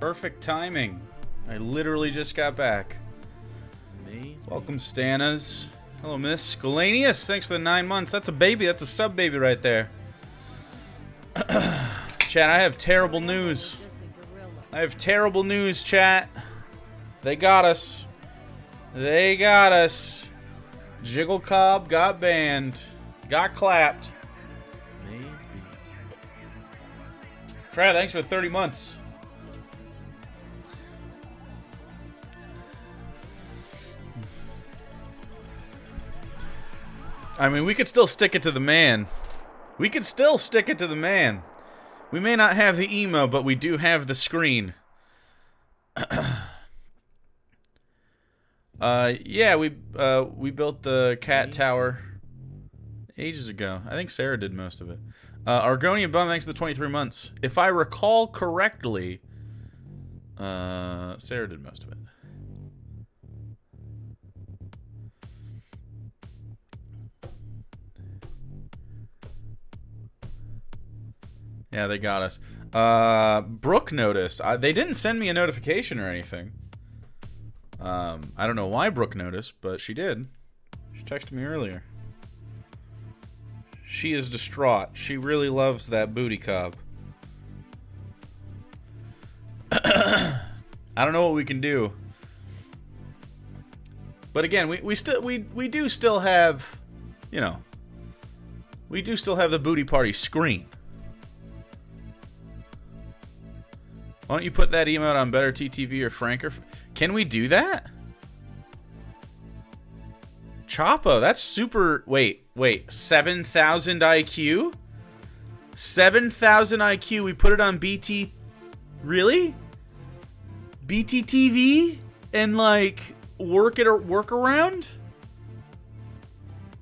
Perfect timing. I literally just got back. Amazing. Welcome, Stanas. Hello, Miss Scalanius. Thanks for the 9 months. That's a baby. That's a sub baby right there. Chat, I have terrible news. I have terrible news, chat. They got us. They got us. Jiggle Cobb got banned. Got clapped. Amazing. Trad, thanks for 30 months. I mean, we could still stick it to the man. We could still stick it to the man. We may not have the emo, but we do have the screen. Yeah, we built the cat tower ages ago. I think Sarah did most of it. Argonian Bum, thanks for the 23 months. If I recall correctly, Sarah did most of it. Yeah, they got us. Brooke noticed. They didn't send me a notification or anything. I don't know why Brooke noticed, but she did. She texted me earlier. She is distraught. She really loves that booty cob. I don't know what we can do. But again, we do still have, you know, we do still have the booty party screen. Why don't you put that emote on Better TTV or Franker? Can we do that? Chapo, that's super... Wait. 7,000 IQ? 7,000 IQ, we put it on BT... Really? BTTV? And, like, work around?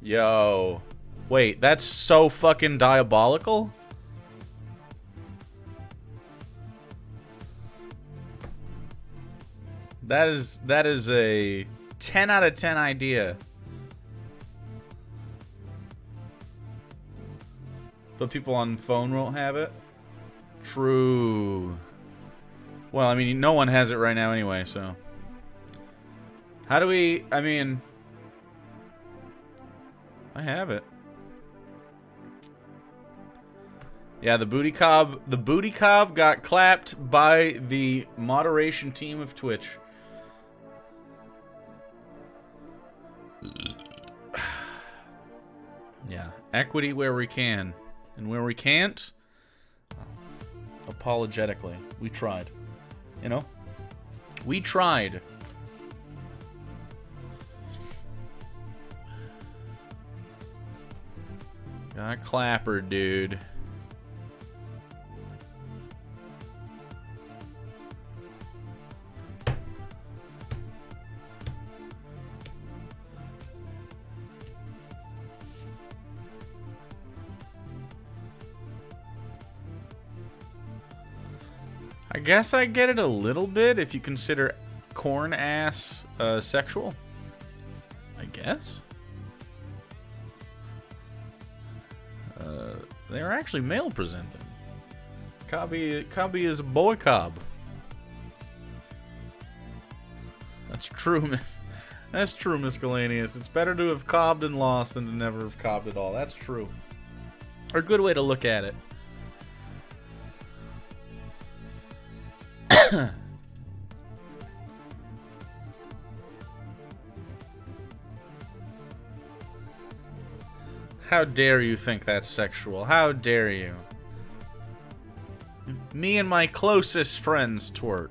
Yo. Wait, that's so fucking diabolical? That is a 10 out of 10 idea. But people on phone won't have it? True. Well, I mean, no one has it right now anyway, so. How do we... I mean... I have it. Yeah, the booty cob got clapped by the moderation team of Twitch. Yeah, equity where we can. And where we can't, apologetically, we tried. You know? We tried. Got clapper, dude. I guess I get it a little bit if you consider corn ass sexual. I guess. They're actually male presenting. Cobby is a boy cob. That's true, Miss. That's true, Miss Galanius. It's better to have cobbed and lost than to never have cobbed at all. That's true. Or a good way to look at it. How dare you think that's sexual? How dare you? Me and my closest friends twerk.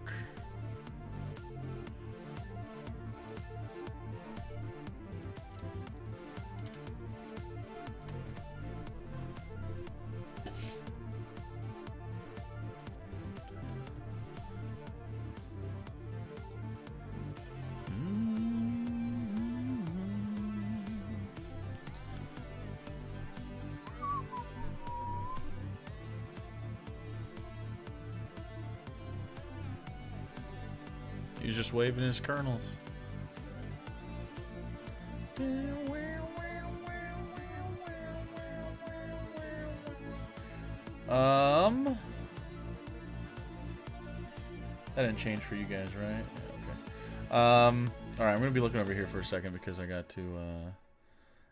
He's just waving his kernels. That didn't change for you guys, right? Yeah, okay. Alright, I'm gonna be looking over here for a second because I got to,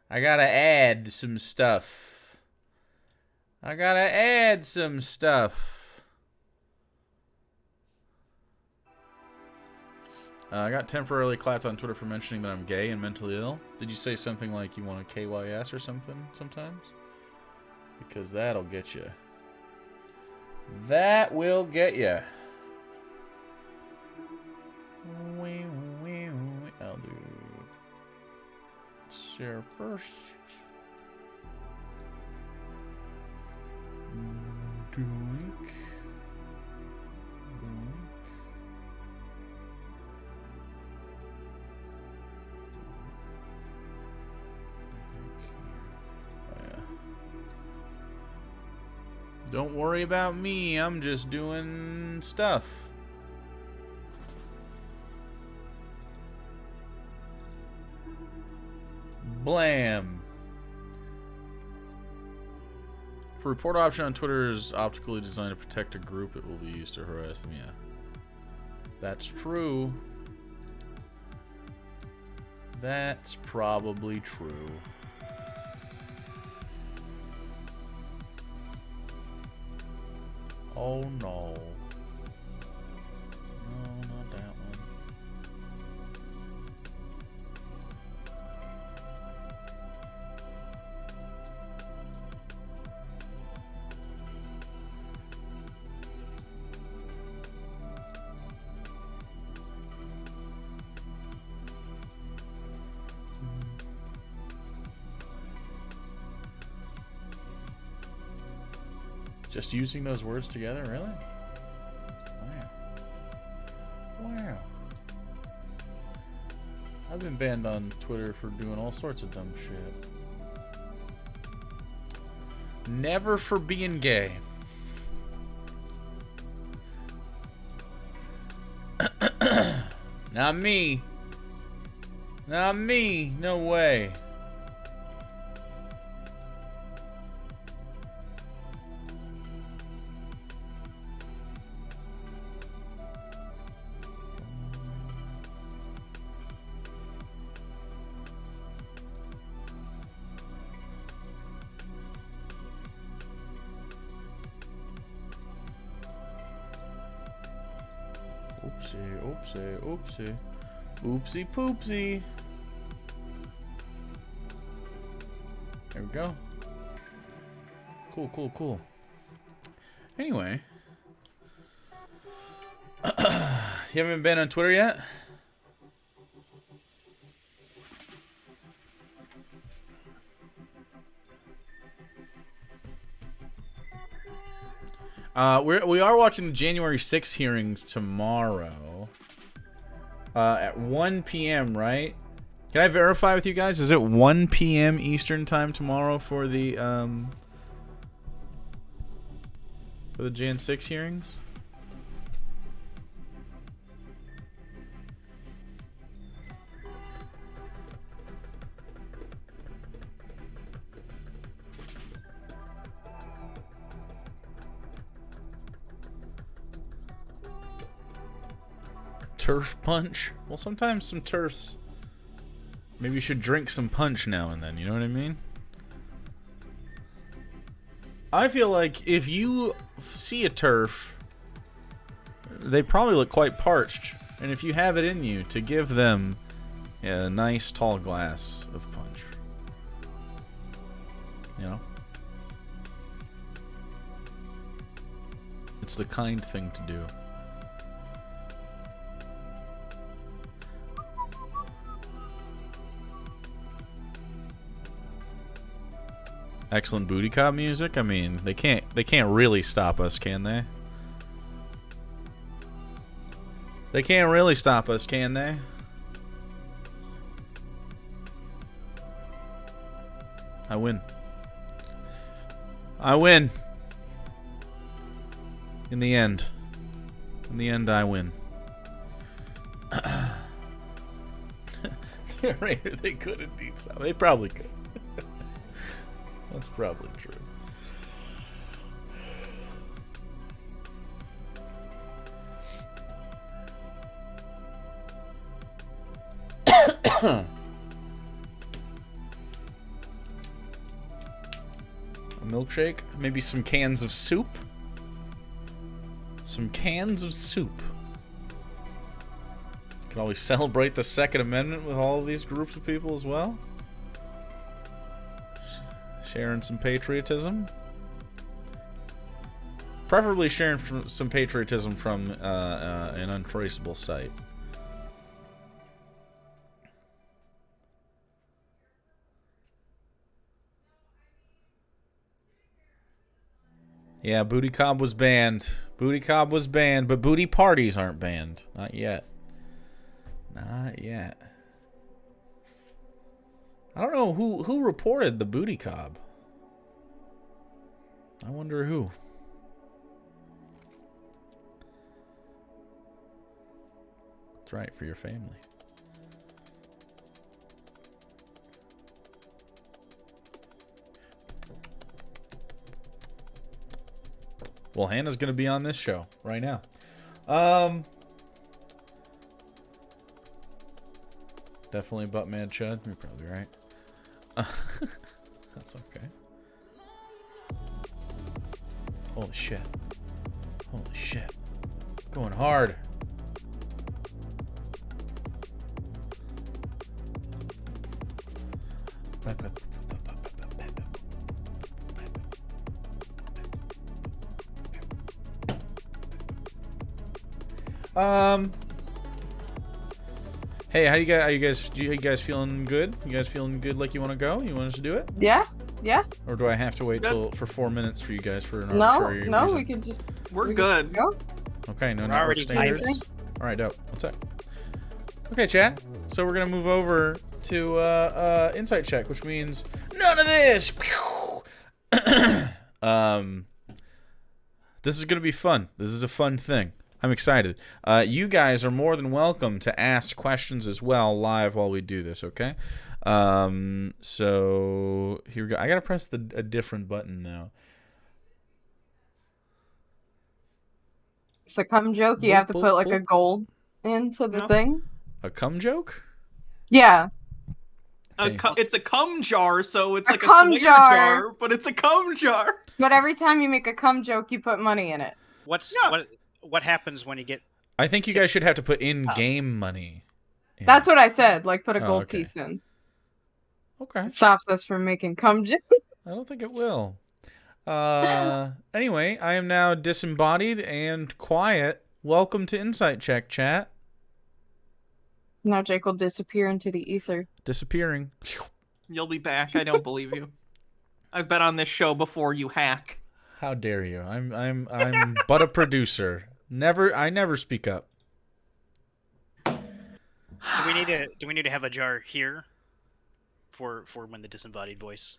I gotta add some stuff. I gotta add some stuff. I got temporarily clapped on Twitter for mentioning that I'm gay and mentally ill. Did you say something like you want a KYS or something sometimes? Because that'll get you. That will get you. I'll do Sarah first. Doink. Don't worry about me, I'm just doing stuff. Blam. For report option on Twitter is optically designed to protect a group, it will be used to harass them, yeah. That's true. That's probably true. Oh no. No, not that one. Just using those words together, really? Wow. Wow. I've been banned on Twitter for doing all sorts of dumb shit. Never for being gay. Not me. Not me. No way. Oopsie, oopsie, oopsie. Oopsie poopsie. There we go. Cool, cool, cool. Anyway. You haven't been on Twitter yet? We are watching the January 6th hearings tomorrow. At 1 p.m., right? Can I verify with you guys? Is it 1 p.m. Eastern time tomorrow for the Jan 6 hearings? Turf punch? Well, sometimes some turfs. Maybe you should drink some punch now and then, you know what I mean? I feel like if you see a turf, they probably look quite parched. And if you have it in you, to give them a nice tall glass of punch. You know? It's the kind thing to do. Excellent booty cop music. I mean, they can't really stop us, can they? They can't really stop us, can they? I win. I win. In the end. In the end, I win. They could indeed stop. They probably could. That's probably true. A milkshake? Maybe some cans of soup? Some cans of soup. Can always celebrate the Second Amendment with all of these groups of people as well. Sharing some patriotism. Preferably sharing some patriotism from an untraceable site. Yeah, Booty Cobb was banned. Booty Cobb was banned, but booty parties aren't banned. Not yet. Not yet. I don't know who reported the Booty Cobb. I wonder who. That's right, for your family. Well, Hannah's going to be on this show right now. Definitely Buttman Chud. You're probably right. That's okay. Holy shit. Holy shit. Going hard. Hey, how you guys feeling good? You guys feeling good like you want to go? You want us to do it? Yeah. Or do I have to wait for 4 minutes for you guys for an No, arbitrary reason? we can just. We're good. Go. Okay, no We're network already standards. typing. All right, dope. What's up? Okay, chat. So we're gonna move over to insight check, which means none of this. This is gonna be fun. This is a fun thing. I'm excited. You guys are more than welcome to ask questions as well live while we do this. Okay. So here we go. I gotta press a different button now. It's a cum joke. You have to put like a gold into the thing. A cum joke? Yeah. Okay. It's a cum jar, so it's A like a cum swinger jar. jar, but it's a cum jar. But every time you make a cum joke, you put money in it. What happens when you get? I think you guys should have to put in-game money. in. That's what I said. Like, put a Oh, gold okay. piece in. Okay. It stops us from making cum jokes. I don't think it will. Anyway, I am now disembodied and quiet. Welcome to Insight Check, chat. Now Jake will disappear into the ether. Disappearing. You'll be back. I don't believe you. I've been on this show before, you hack. How dare you? I'm but a producer. I never speak up. Do we need to have a jar here for when the disembodied voice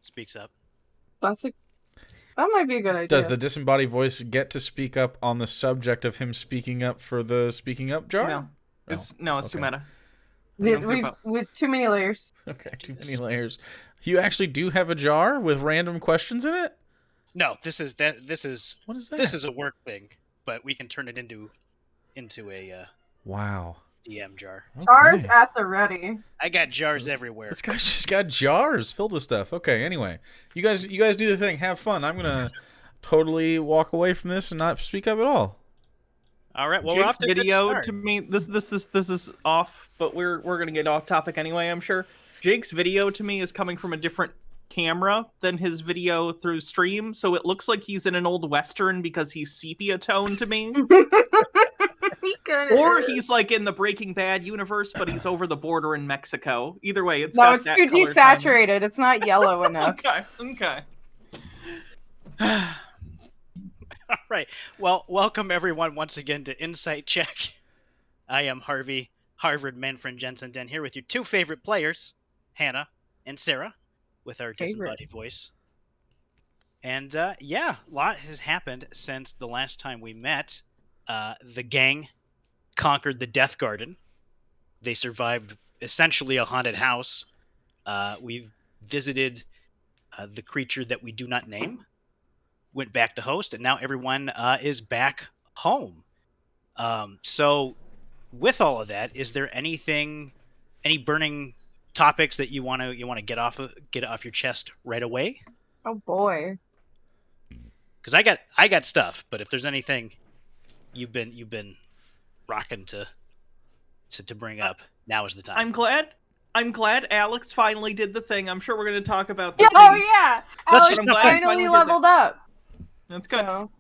speaks up? That might be a good idea. Does the disembodied voice get to speak up on the subject of him speaking up for the speaking up jar? No, it's too okay. meta. I don't give up. With too many layers. Okay, too many layers. You actually do have a jar with random questions in it? No, this is What is that? this is a work thing, but we can turn it into a Wow. DM jar. Jars Okay. at the ready. I got jars everywhere. This guy's just got jars filled with stuff. Okay, anyway. You guys do the thing. Have fun. I'm gonna totally walk away from this and not speak up at all. All right, well, we're off Jake's to a good video start. to me. This is off, but we're gonna get off topic anyway. I'm sure. Jake's video to me is coming from a different camera than his video through stream, so it looks like he's in an old western because he's sepia tone to me. Or he's like in the Breaking Bad universe, but he's over the border in Mexico. Either way, it's No, got it's that too color desaturated. It's not yellow enough. tone. Okay. All right. Well, welcome everyone once again to Insight Check. I am Harvey, Harvard Manfred Jensen, and here with your two favorite players, Hannah and Sarah, with our disembodied voice. And yeah, a lot has happened since the last time we met. The gang conquered the Death Garden. They survived essentially a haunted house. We've visited the creature that we do not name. Went back to host, and now everyone is back home. So with all of that, is there anything any burning topics that you want to get off your chest right away? Oh boy. Because I got stuff, but if there's anything you've been rocking to bring up, now is the time. I'm glad Alex finally did the thing. I'm sure we're going to talk about the Yeah, thing. oh yeah. Let's Alex just- finally leveled up. That's good. So,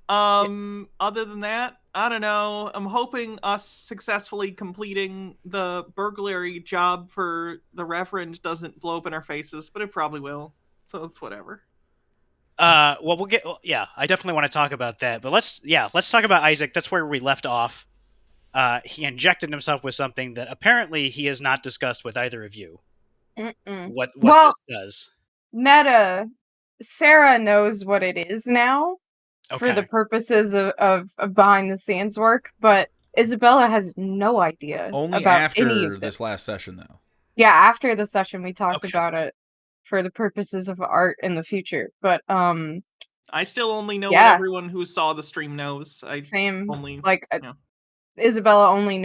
Other than that, I don't know. I'm hoping us successfully completing the burglary job for the Reverend doesn't blow up in our faces, but it probably will. So it's whatever. Well, I definitely want to talk about that, but let's talk about Isaac. That's where we left off. He injected himself with something that apparently he has not discussed with either of you. What Well- this does. Meta, Sarah knows what it is now for the Okay. purposes of behind the scenes work, but Isabella has no idea Only about after any of this last session, though. Yeah, after the session we talked Okay. about it for the purposes of art in the future. But I still only know Yeah. what everyone who saw the stream knows. I same only like yeah. Isabella only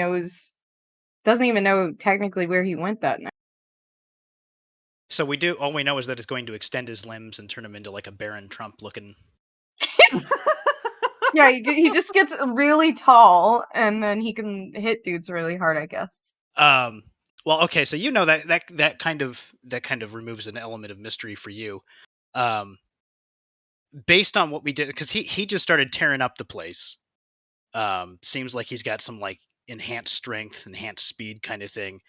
doesn't even know technically where he went that night. So all we know is that it's going to extend his limbs and turn him into like a Baron Trump looking. Yeah, he just gets really tall and then he can hit dudes really hard, I guess. Well, okay, so you know that kind of removes an element of mystery for you. Based on what we did, because he just started tearing up the place. Seems like he's got some like enhanced strength, enhanced speed kind of thing.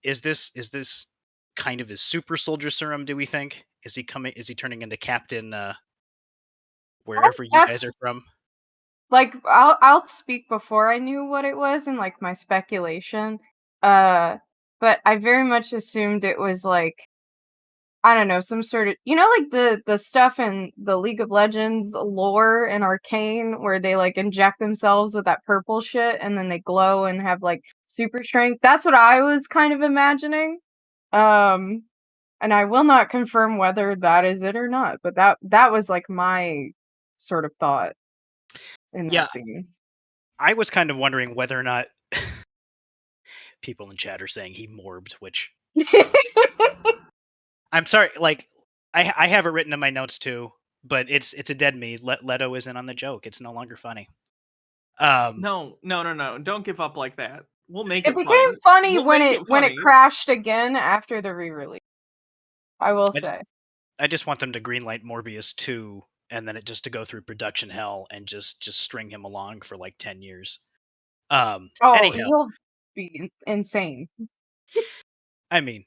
Is this kind of his super soldier serum, do we think? Is he turning into Captain wherever you guys are from? Like I'll speak before I knew what it was and like my speculation. But I very much assumed it was like, I don't know, some sort of, like the stuff in the League of Legends lore and Arcane where they like inject themselves with that purple shit and then they glow and have like super strength. That's what I was kind of imagining. And I will not confirm whether that is it or not, but that was like my sort of thought in Yeah. that scene. I was kind of wondering whether or not people in chat are saying he morbed, which I'm sorry, like I have it written in my notes too, but it's a dead me. Leto isn't on the joke. It's no longer funny. No. Don't give up like that. We'll make It it became fun. funny We'll when make it when funny. it crashed again after the re-release. I will I- say. I just want them to greenlight Morbius 2 and then it just to go through production hell and just string him along for like 10 years. Oh, Anyhow, he'll be insane. I mean,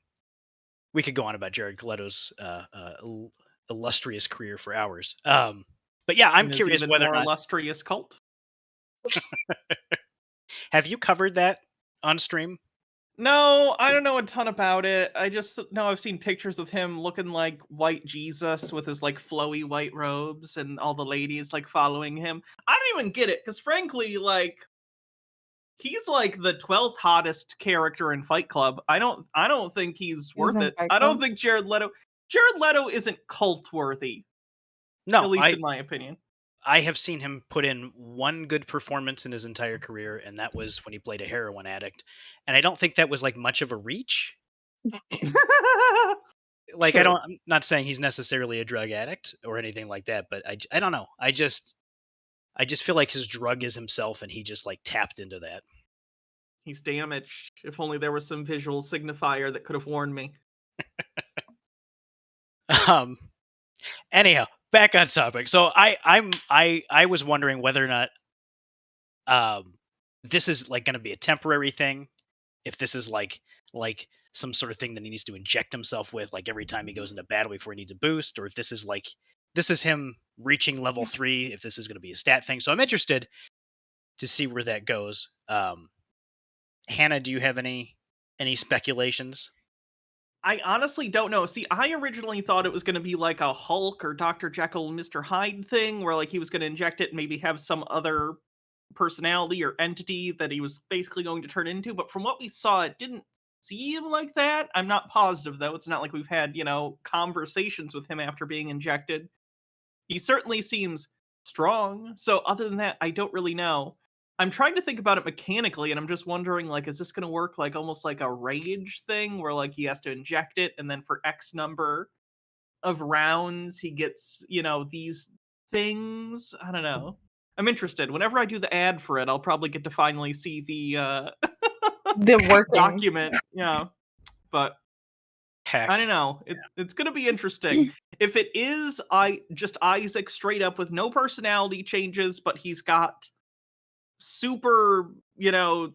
we could go on about Jared Leto's illustrious career for hours. But yeah, I'm And his curious even whether more or not illustrious cult. have you covered that on stream? No, I don't know a ton about it. I just know I've seen pictures of him looking like white Jesus with his like flowy white robes and all the ladies like following him. I don't even get it because frankly, like he's like the 12th hottest character in Fight Club. I don't think he's worth in it. Fight I don't Club? think Jared Leto isn't cult worthy, No, at least in my opinion. I have seen him put in one good performance in his entire career, and that was when he played a heroin addict. And I don't think that was like much of a reach. Like Sure. I'm not saying he's necessarily a drug addict or anything like that, but I don't know. I just feel like his drug is himself, and he just like tapped into that. He's damaged. If only there was some visual signifier that could have warned me. Anyhow, back on topic. So I was wondering whether or not this is like going to be a temporary thing, if this is like some sort of thing that he needs to inject himself with like every time he goes into battle before he needs a boost, or if this is him reaching level 3, if this is going to be a stat thing. So I'm interested to see where that goes. Hannah, do you have any speculations? I honestly don't know. See, I originally thought it was going to be like a Hulk or Dr. Jekyll and Mr. Hyde thing where like he was going to inject it and maybe have some other personality or entity that he was basically going to turn into. But from what we saw, it didn't seem like that. I'm not positive though. It's not like we've had, conversations with him after being injected. He certainly seems strong. So other than that, I don't really know. I'm trying to think about it mechanically, and I'm just wondering, like, is this going to work like almost like a rage thing where like he has to inject it, and then for X number of rounds he gets, these things? I don't know. I'm interested. Whenever I do the ad for it, I'll probably get to finally see the The working document. Yeah, but Heck. I don't know. It's gonna be interesting. If it is just Isaac straight up with no personality changes, but he's got super,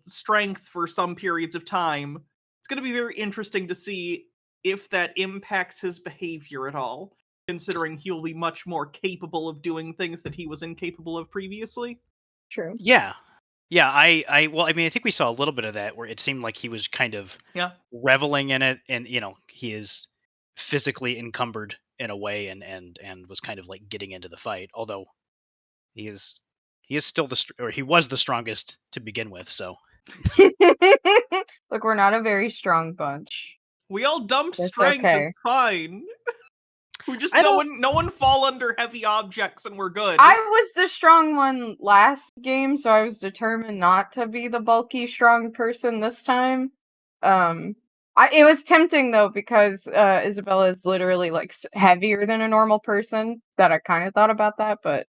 strength for some periods of time, it's gonna be very interesting to see if that impacts his behavior at all, considering he'll be much more capable of doing things that he was incapable of previously. True. Yeah. Yeah, well, I mean, I think we saw a little bit of that where it seemed like he was kind of Yeah. reveling in it, and he is physically encumbered in a way, and was kind of like getting into the fight. Although he is still he was the strongest to begin with. So Look, we're not a very strong bunch. We all dumped That's strength, okay. it's fine. We just I no one fall under heavy objects and we're good. I was the strong one last game, so I was determined not to be the bulky, strong person this time. It was tempting though because Isabella is literally like heavier than a normal person. That I kind of thought about that, but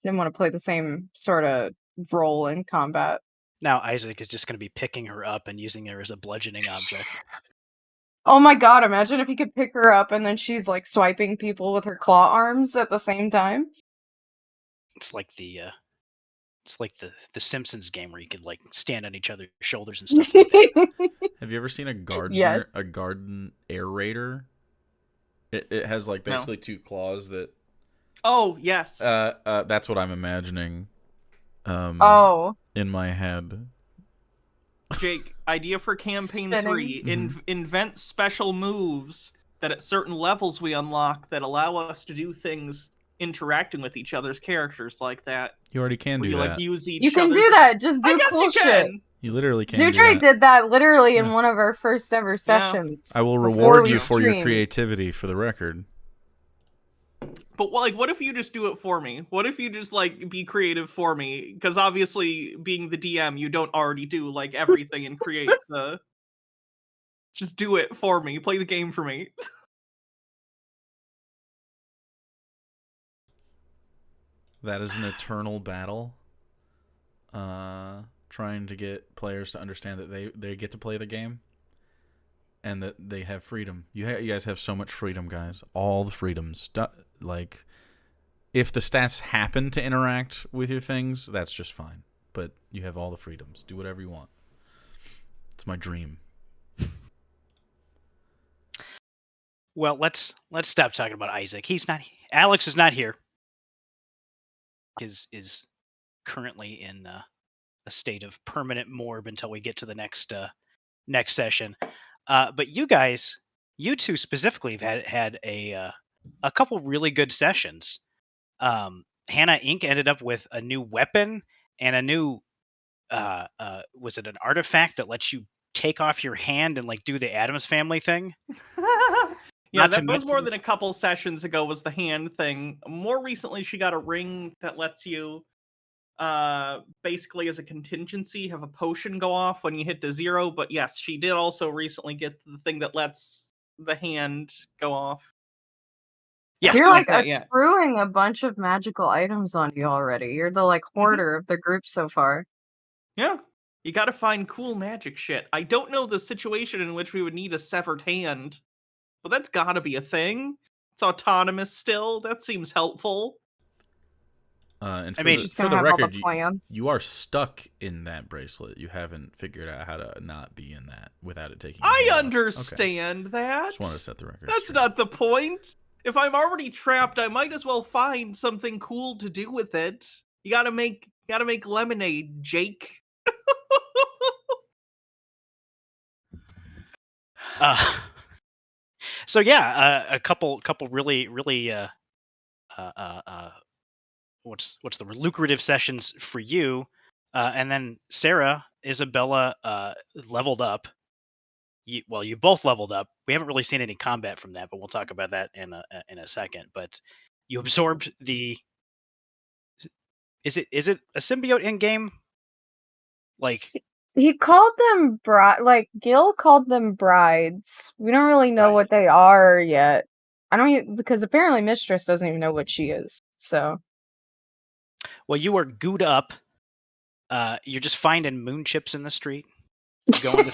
didn't want to play the same sort of role in combat. now Isaac is just going to be picking her up and using her as a bludgeoning object. Oh my god, imagine if he could pick her up and then she's like swiping people with her claw arms at the same time. It's like the Simpsons game where you could like stand on each other's shoulders and stuff. Have you ever seen a gardener, Yes. a garden aerator? It has like basically two claws that. Oh, yes. That's what I'm imagining. Oh. In my head. Jake, idea for campaign Spinning. 3. Invent special moves that at certain levels we unlock that allow us to do things interacting with each other's characters like that. You already can Where do you that. like use each You can other's... do that. Just do I guess cool you shit. can. You literally can do Zoodrake that. did that literally in Yeah. one of our first ever sessions. I will before reward we you for your streamed. creativity, for the record. But like, what if you just do it for me? What if you just like be creative for me? Because obviously, being the DM, you don't already do like everything and create the. Just do it for me. Play the game for me. That is an eternal battle. Trying to get players to understand that they get to play the game. And that they have freedom. You guys have so much freedom, guys. All the freedoms. Like, if the stats happen to interact with your things, that's just fine. But you have all the freedoms. Do whatever you want. It's my dream. Well, let's stop talking about Isaac. Alex is not here. Is currently in a state of permanent morb until we get to the next session. But you two specifically have had a couple really good sessions. Hannah Inc. ended up with a new weapon and a new was it an artifact that lets you take off your hand and like do the Addams Family thing? Yeah, Not that to was more mention- than a couple sessions ago was the hand thing. More recently, she got a ring that lets you, basically as a contingency, have a potion go off when you hit to 0. But yes, she did also recently get the thing that lets the hand go off. Yeah, You're like that, yeah. accruing a bunch of magical items on you already. You're the like hoarder of the group so far. Yeah, you gotta find cool magic shit. I don't know the situation in which we would need a severed hand, but that's gotta be a thing. It's autonomous still. That seems helpful. And I mean, She's for gonna the have record, all the plans. you are stuck in that bracelet. You haven't figured out how to not be in that without it taking. I you out. understand that. Okay. Just want to set the record. That's straight. not the point. If I'm already trapped, I might as well find something cool to do with it. You gotta make lemonade, Jake. So yeah, a couple really what's the lucrative sessions for you, and then Sarah, Isabella leveled up. You both leveled up. We haven't really seen any combat from that, but we'll talk about that in a second. But you absorbed the. Is it a symbiote in game? Like, He called them like Gil called them brides. We don't really know Right. what they are yet. I don't even, because apparently Mistress doesn't even know what she is. So well, you are gooed up. You're just finding moon chips in the street, going to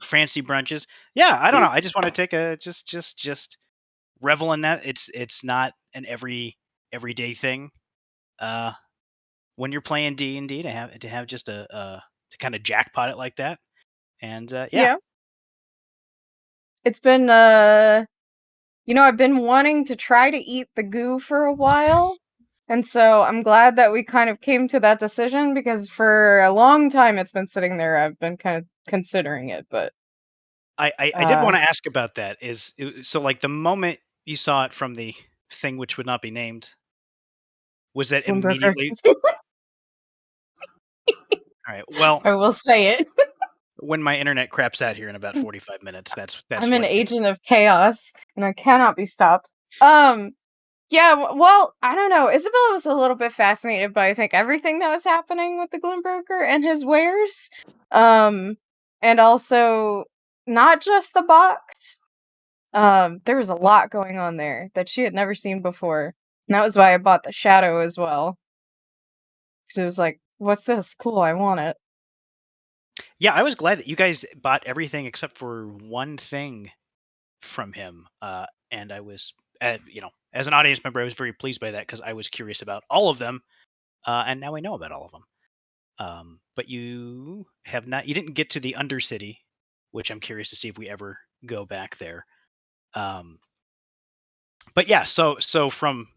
fancy brunches. Yeah, I don't know. I just want to take a just revel in that. It's not an everyday thing. When you're playing D&D, to have just to kind of jackpot it like that, and yeah, yeah, it's been I've been wanting to try to eat the goo for a while. And so I'm glad that we kind of came to that decision because for a long time it's been sitting there. I've been kind of considering it, but I did want to ask about that. So like the moment you saw it from the thing which would not be named, was that Bloomberger. immediately? All right. Well, I will say it. when my internet craps out here in about 45 minutes, that's I'm an when. agent of chaos and I cannot be stopped. Yeah, well, I don't know. Isabella was a little bit fascinated by I think everything that was happening with the Gloomberger and his wares. And also not just the box. There was a lot going on there that she had never seen before. And that was why I bought the shadow as well. Because it was like, what's this? Cool, I want it. Yeah, I was glad that you guys bought everything except for one thing from him. And I was, as an audience member, I was very pleased by that because I was curious about all of them, and now I know about all of them. But you have not. You didn't get to the Undercity, which I'm curious to see if we ever go back there. But yeah, so from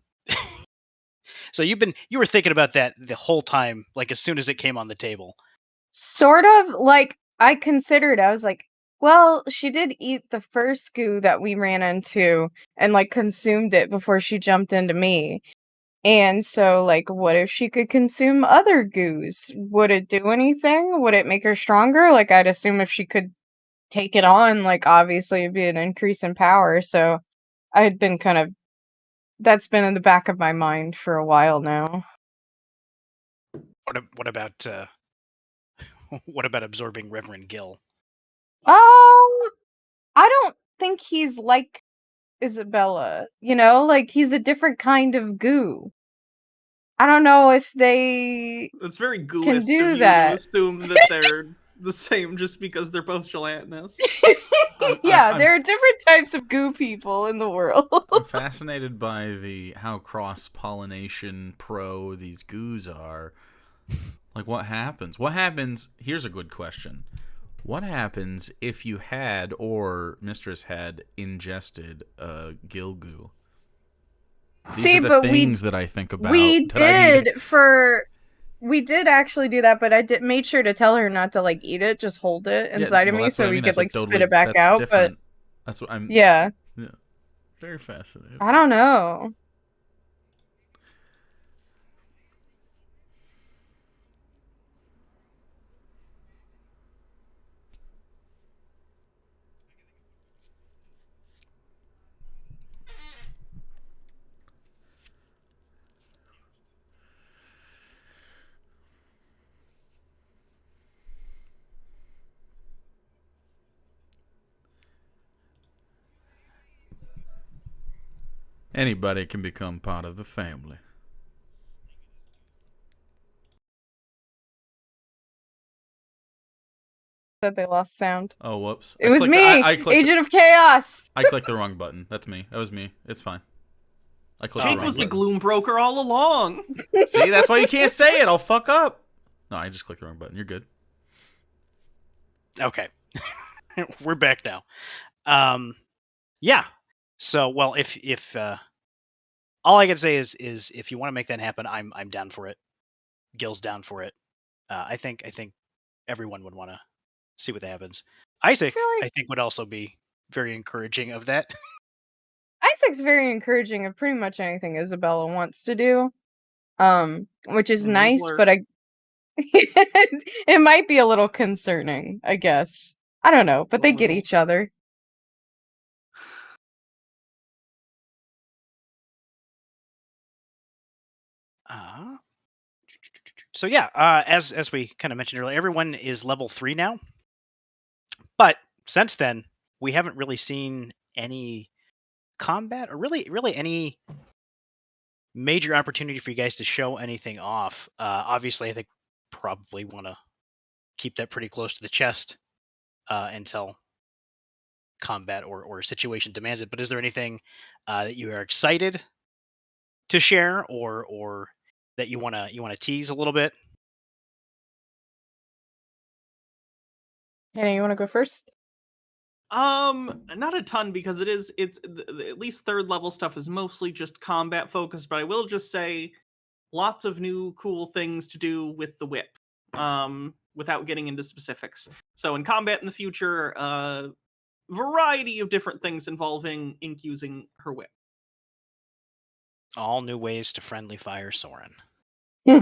so you were thinking about that the whole time, like as soon as it came on the table. Sort of like I considered, I was like, well, she did eat the first goo that we ran into and like consumed it before she jumped into me. And so, like, what if she could consume other goos? Would it do anything? Would it make her stronger? Like, I'd assume if she could take it on, like, obviously it'd be an increase in power. So I had been kind of, that's been in the back of my mind for a while now. What about what about absorbing Reverend Gill? Oh, I don't think he's like Isabella, like he's a different kind of goo. I don't know if they It's very can gooist of do you to that. assume that they're the same just because they're both gelatinous. Yeah, I'm there are different types of goo people in the world. I'm fascinated by how cross pollination pro these goos are. Like, what happens? Here's a good question. What happens if you had or Mistress had ingested a gilgoo? These See, are the but things that I think about. we that I need. we did actually do that, but I made sure to tell her not to like eat it, just hold it Yeah, inside of well, me that's what so I we mean. could That's like like spit totally. it back That's out. But different. That's what I'm. yeah, Yeah, very fascinated. I don't know. Anybody can become part of the family. That they lost sound. Oh, whoops! It was me, Agent of Chaos. I clicked the wrong button. That's me. That was me. It's fine. I clicked the Jake wrong was the button. gloom broker all along. See, that's why you can't say it. I'll fuck up. No, I just clicked the wrong button. You're good. Okay, we're back now. Yeah. So, well, if all I can say is if you want to make that happen, I'm down for it. Gil's down for it. I think everyone would want to see what happens. Isaac, feel like- I think, would also be very encouraging of that. Isaac's very encouraging of pretty much anything Isabella wants to do. Which is nice, Enabler. but it might be a little concerning, I guess. I don't know, but they get each other. So yeah, as we kind of mentioned earlier, everyone is level 3 now. But since then, we haven't really seen any combat or really any major opportunity for you guys to show anything off. Obviously, I think probably want to keep that pretty close to the chest until combat or situation demands it. But is there anything that you are excited to share or that you wanna tease a little bit? Hannah, you want to go first? Not a ton because it's at least third level stuff is mostly just combat focused, but I will just say lots of new cool things to do with the whip. Without getting into specifics. So in combat in the future, variety of different things involving Ink using her whip. All new ways to friendly fire Soren. Hey,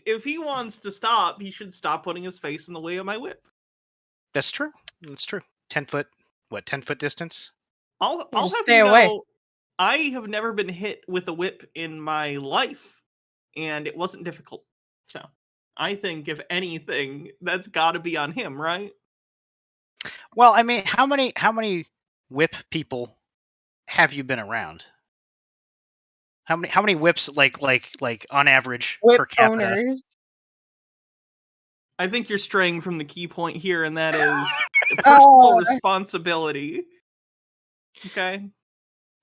if he wants to stop, he should stop putting his face in the way of my whip. That's true. That's true. 10-foot, 10-foot distance? I'll Just have stay you away. know, I have never been hit with a whip in my life, and it wasn't difficult. So I think if anything, that's got to be on him, right? Well, I mean, how many whip people have you been around? How many whips like on average Whip per capita? owners. I think you're straying from the key point here, and that is personal Oh. responsibility. Okay.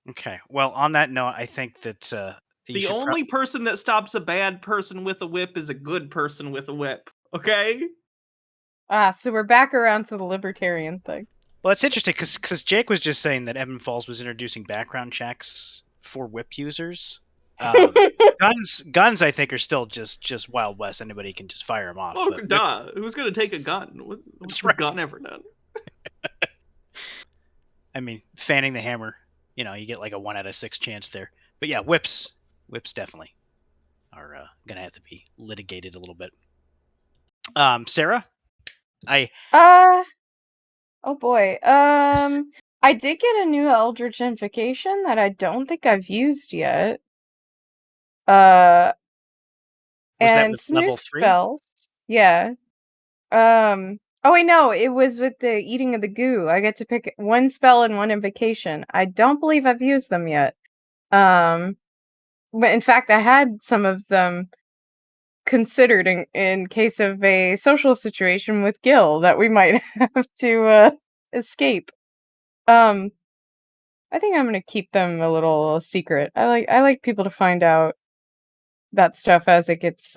Okay. Well, on that note, I think that you The should only person that stops a bad person with a whip is a good person with a whip. Okay? So we're back around to the libertarian thing. Well, it's interesting because Jake was just saying that Evan Falls was introducing background checks for whip users. Guns, I think, are still just Wild West. Anybody can just fire them off. Oh, but duh. Who's gonna take a gun? What's That's a right. gun ever done? I mean, fanning the hammer, you get like a 1 out of 6 chance there. But yeah, whips definitely are gonna have to be litigated a little bit. Sarah, Oh boy. I did get a new Eldritch Invocation that I don't think I've used yet. Was that And with some new level 3? spells. Yeah. Oh wait, no, it was with the Eating of the Goo. I get to pick one spell and one invocation. I don't believe I've used them yet. But in fact, I had some of them considered in case of a social situation with Gil that we might have to escape. I think I'm gonna keep them a little secret. I like people to find out that stuff as it gets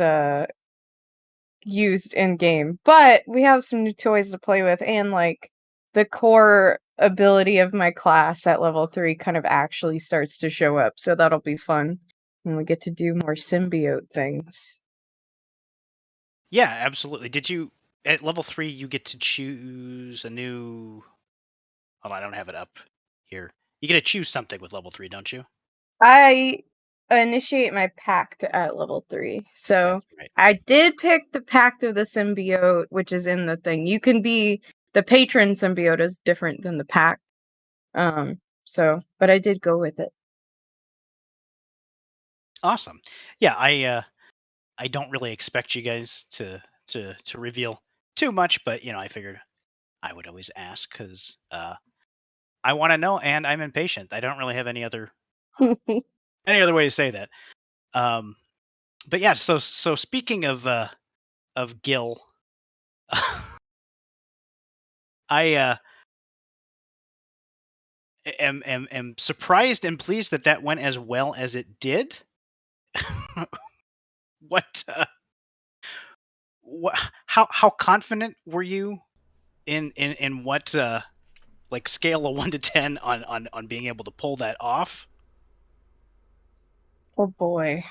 used in game. But we have some new toys to play with, and like the core ability of my class at level 3 kind of actually starts to show up. So that'll be fun when we get to do more symbiote things. Yeah, absolutely. Did you at level 3 you get to choose a new? Hold on, I don't have it up here. You get to choose something with level 3, don't you? I initiate my pact at level 3. So That's right. I did pick the Pact of the Symbiote, which is in the thing. You can be the patron symbiote is different than the pact. But I did go with it. Awesome. Yeah, I don't really expect you guys to reveal too much, but I figured I would always ask because I want to know, and I'm impatient. I don't really have any other way to say that. But yeah, so speaking of Gil, I am surprised and pleased that went as well as it did. What how confident were you in what like scale of 1 to 10 on being able to pull that off? Oh boy.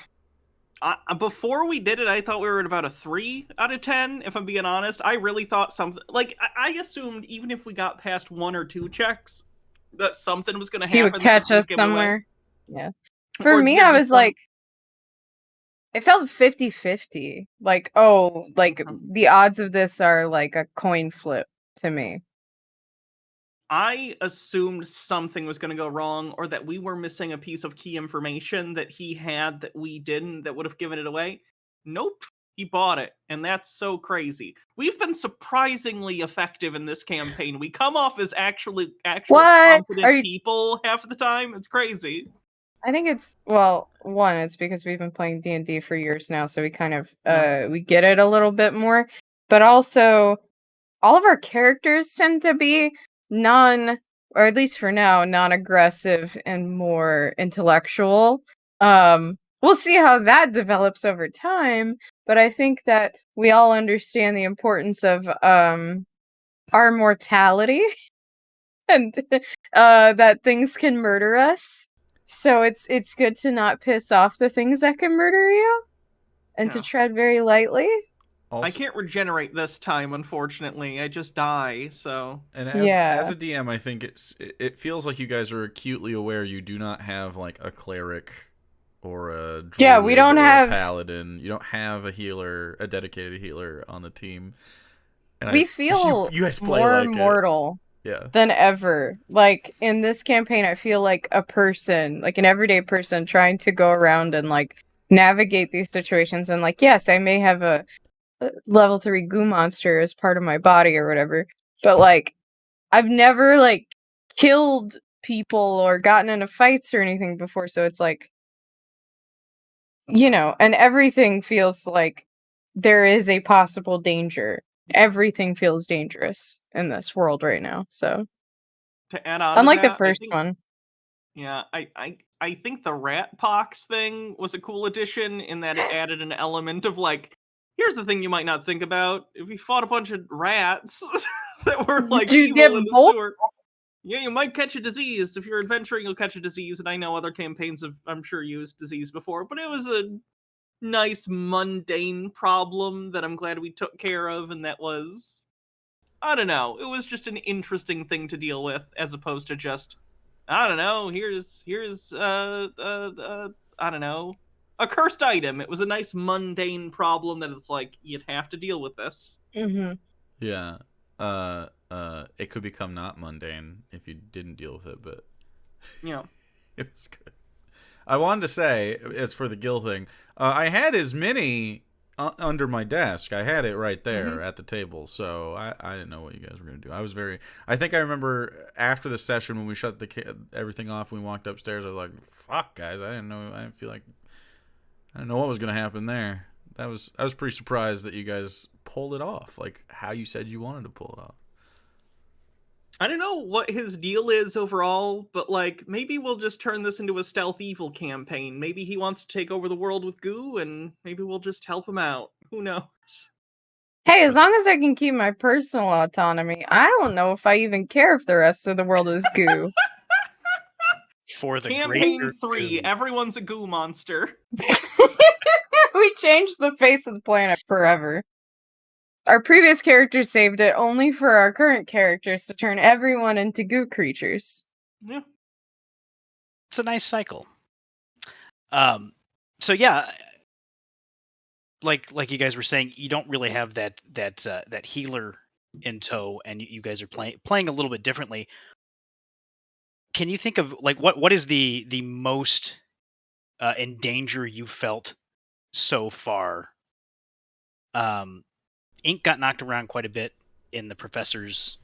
Before we did it, I thought we were at about a 3 out of 10. If I'm being honest, I really thought something like I assumed even if we got past 1 or 2 checks, that something was going to happen. He would that catch was gonna us give it away. somewhere. Yeah. For Or me, give I you was some- like, it felt 50-50. Like, oh, like the odds of this are like a coin flip to me. I assumed something was going to go wrong, or that we were missing a piece of key information that he had that we didn't, that would have given it away. Nope. He bought it, and that's so crazy. We've been surprisingly effective in this campaign. We come off as actual What? competent Are you? people half of the time. It's crazy. I think it's well, one, it's because we've been playing D&D for years now, so we kind of Yeah. we get it a little bit more. But also, all of our characters tend to be or at least for now, non-aggressive and more intellectual. We'll see how that develops over time, but I think that we all understand the importance of our mortality and that things can murder us. So it's good to not piss off the things that can murder you and to Yeah. tread very lightly. Also, I can't regenerate this time, unfortunately. I just die, so... and Yeah. as a DM, I think it feels like you guys are acutely aware you do not have like a cleric or a druid Yeah, we don't or have- a paladin. You don't have a healer, a dedicated healer on the team. And We feel you guys play more like mortal Yeah. than ever. Like in this campaign, I feel like a person, like an everyday person trying to go around and like navigate these situations. And like, yes, I may have a level 3 goo monster as part of my body or whatever, but like I've never like killed people or gotten into fights or anything before, so it's like, and everything feels like there is a possible danger. Everything feels dangerous in this world right now. So To add on unlike to the that, first one. Yeah, I think the rat pox thing was a cool addition in that it added an element of like, here's the thing you might not think about. If you fought a bunch of rats that were like Do you get evil in the both? sewer, yeah, you might catch a disease. If you're adventuring, you'll catch a disease. And I know other campaigns have, I'm sure, used disease before, but it was a nice mundane problem that I'm glad we took care of, and that was, I don't know, it was just an interesting thing to deal with as opposed to just, I don't know, here's I don't know, a cursed item. It was a nice mundane problem that it's like you'd have to deal with this. Mm-hmm. Yeah. It could become not mundane if you didn't deal with it, but Yeah. it was good. I wanted to say, as for the Gil thing, I had his mini under my desk. I had it right there at the table, so I didn't know what you guys were going to do. I think I remember after the session when we shut everything off, we walked upstairs, I was like, fuck, guys, I didn't know what was going to happen there. I was pretty surprised that you guys pulled it off, like how you said you wanted to pull it off. I don't know what his deal is overall, but like maybe we'll just turn this into a stealth evil campaign. Maybe he wants to take over the world with goo, and maybe we'll just help him out. Who knows? Hey, as long as I can keep my personal autonomy, I don't know if I even care if the rest of the world is goo. For the Campaign greater 3, good. everyone's a goo monster. We changed the face of the planet forever. Our previous characters saved it only for our current characters to turn everyone into goo creatures. Yeah. It's a nice cycle. So yeah, like you guys were saying, you don't really have that healer in tow, and you guys are playing a little bit differently. Can you think of like what is the most in danger you felt so far? Ink got knocked around quite a bit in the professor's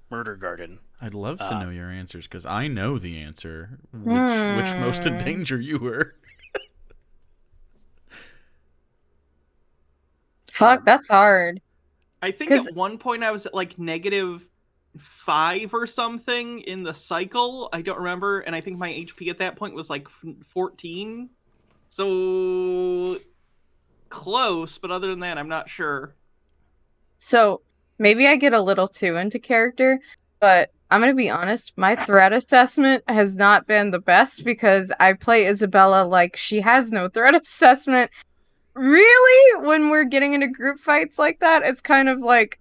murder garden. I'd love to know your answers, because I know the answer. Which most in danger you were. Fuck, that's hard. I think 'Cause- at one point I was at like -5 or something in the cycle. I don't remember, and I think my HP at that point was like 14. So close, but other than that, I'm not sure. So maybe I get a little too into character, but I'm going to be honest, my threat assessment has not been the best because I play Isabella like she has no threat assessment. Really? When we're getting into group fights like that, it's kind of like,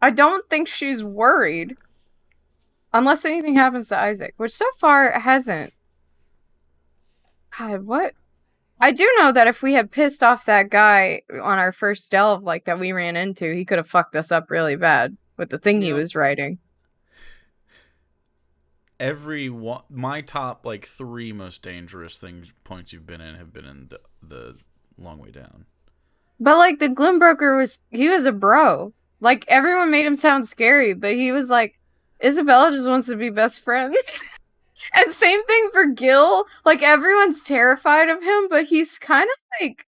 I don't think she's worried. Unless anything happens to Isaac, which so far hasn't. God, what? I do know that if we had pissed off that guy on our first delve like that we ran into, he could have fucked us up really bad with the thing he was writing. My top like 3 most dangerous points you've been in have been in the long way down. But like the Glimmbroker he was a bro. Like everyone made him sound scary, but he was like, Isabella just wants to be best friends. And same thing for Gil. Like everyone's terrified of him, but he's kind of like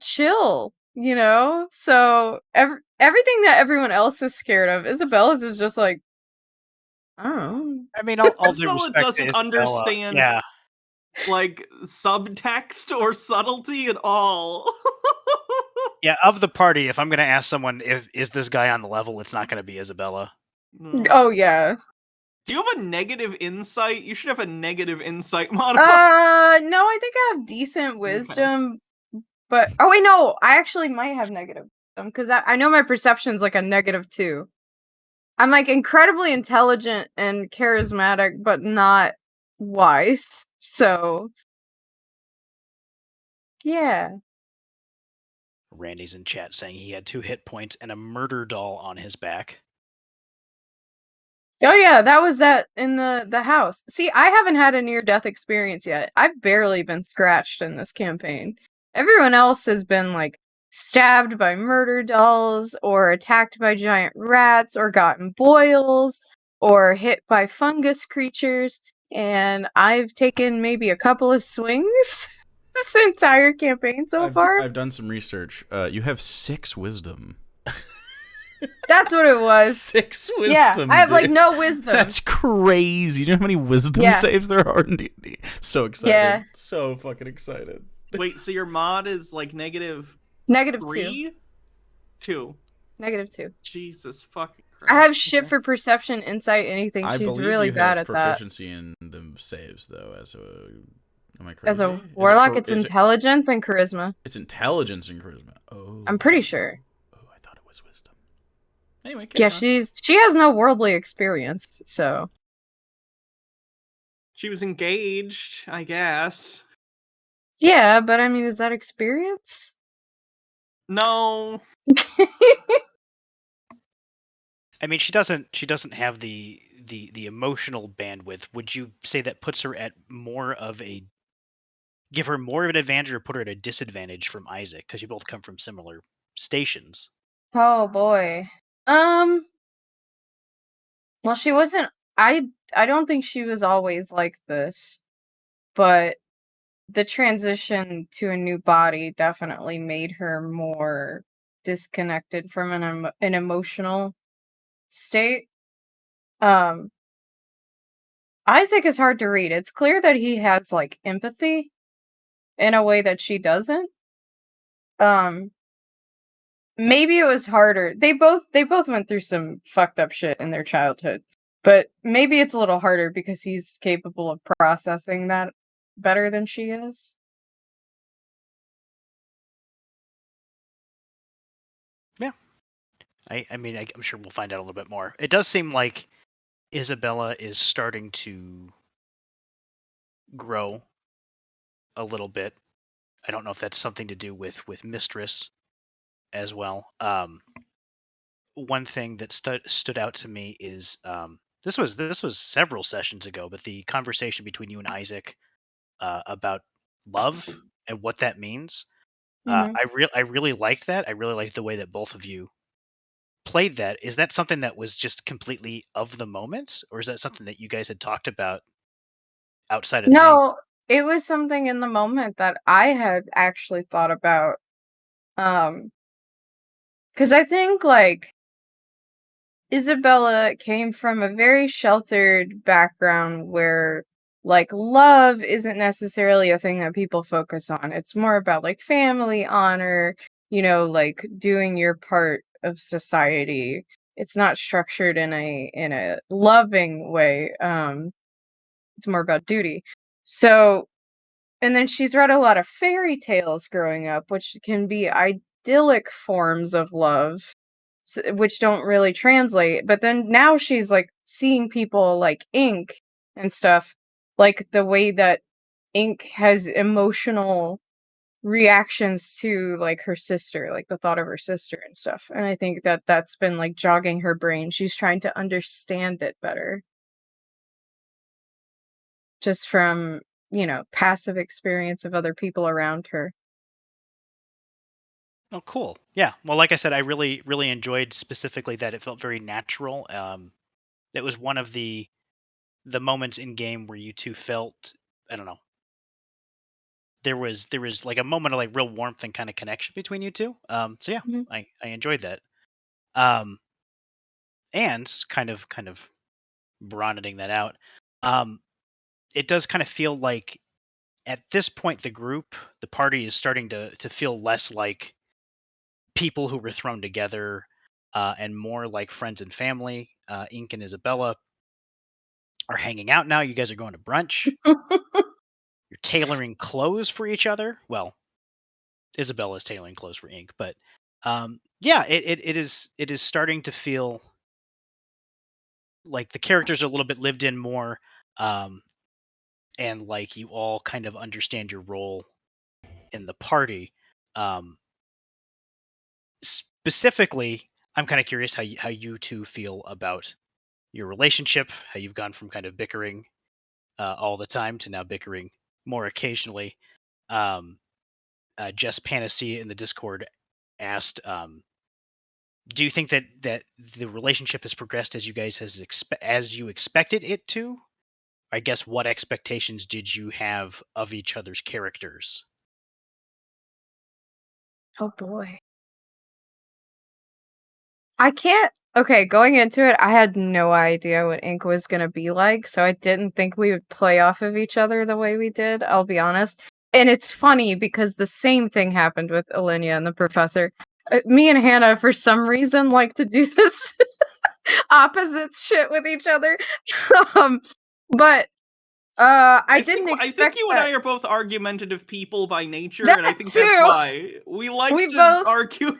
chill, you know? So everything that everyone else is scared of, Isabella's is just like, I don't know. I mean, all due Isabella respect to doesn't Isabella, understand Yeah, like subtext or subtlety at all. yeah. Of the party, if I'm gonna ask someone if is this guy on the level, it's not gonna be Isabella. No. Oh yeah. Do you have a negative insight? You should have a negative insight modifier. No, I think I have decent wisdom. But oh wait, no, I actually might have negative wisdom because I know my perception's like a -2. I'm like incredibly intelligent and charismatic, but not wise. So yeah. Randy's in chat saying he had 2 hit points and a murder doll on his back. Oh yeah, that was that in the house. See, I haven't had a near-death experience yet. I've barely been scratched in this campaign. Everyone else has been like stabbed by murder dolls or attacked by giant rats or gotten boils or hit by fungus creatures, and I've taken maybe a couple of swings this entire campaign so far. I've done some research. You have 6 wisdom. That's what it was. 6 wisdom. Yeah, I have like dude. no wisdom. That's crazy. Do you know how many wisdom Yeah. saves there are in D&D? So excited. Yeah. So fucking excited. Wait, so your mod is like -3? -2. 2. -2. Jesus fucking Christ. I have shit for perception, insight, anything. I She's believe really you bad have at that. proficiency in the saves, though, as a... Am I crazy? As a Is it warlock, char- it's is it- intelligence and charisma. It's intelligence and charisma. Oh. I'm pretty sure. Oh, I thought it was wisdom. Anyway, Yeah, carry on. she has no worldly experience, so She was engaged, I guess. yeah. But I mean, is that experience? No. I mean, she doesn't have the emotional bandwidth. Would you say that puts her at more of a give her more of an advantage or put her at a disadvantage from Isaac because you both come from similar stations? Oh boy. Well, she wasn't. I don't think she was always like this, but the transition to a new body definitely made her more disconnected from an emotional state. Um, Isaac is hard to read. It's clear that he has like empathy in a way that she doesn't. Maybe it was harder. They both went through some fucked up shit in their childhood. But maybe it's a little harder because he's capable of processing that better than she is. I mean, I'm sure we'll find out a little bit more. It does seem like Isabella is starting to grow a little bit. I don't know if that's something to do with Mistress as well. One thing that stood out to me is this was several sessions ago, but the conversation between you and Isaac about love and what that means. Mhm. I really liked that. I really liked the way that both of you played that. Is that something that was just completely of the moment, or is that something that you guys had talked about outside of the game? No, it was something in the moment that I had actually thought about. Because I think like Isabella came from a very sheltered background where like love isn't necessarily a thing that people focus on. It's more about like family honor, like doing your part of society. It's not structured in a loving way. It's more about duty. So, and then she's read a lot of fairy tales growing up, which can be idyllic forms of love, which don't really translate. But then now she's like seeing people like Ink and stuff, like the way that Ink has emotional reactions to like her sister, like the thought of her sister and stuff. And I think that that's been like jogging her brain. She's trying to understand it better. Just from, passive experience of other people around her. Oh, cool. Yeah. Well, like I said, I really, really enjoyed specifically that it felt very natural. It was one of the moments in game where you two felt, I don't know, there was like a moment of like real warmth and kind of connection between you two. So yeah, Mhm. I enjoyed that. Um, and kind of broadening that out, um, it does kind of feel like at this point the party is starting to feel less like people who were thrown together, and more like friends and family. Ink and Isabella are hanging out now. You guys are going to brunch. You're tailoring clothes for each other. Well, Isabella is tailoring clothes for Ink, but yeah, it is starting to feel like the characters are a little bit lived in more, um, and like you all kind of understand your role in the party. Um, Specifically, I'm kind of curious how you two feel about your relationship, how you've gone from kind of bickering all the time to now bickering more occasionally. Um, Jess Panacea in the Discord asked, "Do you think that the relationship has progressed as you guys as you expected it to? I guess what expectations did you have of each other's characters?" Oh boy. I can't. Okay, going into it, I had no idea what Ink was gonna be like, so I didn't think we would play off of each other the way we did, I'll be honest. And it's funny because the same thing happened with Alinea and the professor. Me and Hannah, for some reason, like to do this opposites shit with each other. um, but I didn't I think expect you and that. I are both argumentative people by nature, and I That think that's too. why we like We to both argue.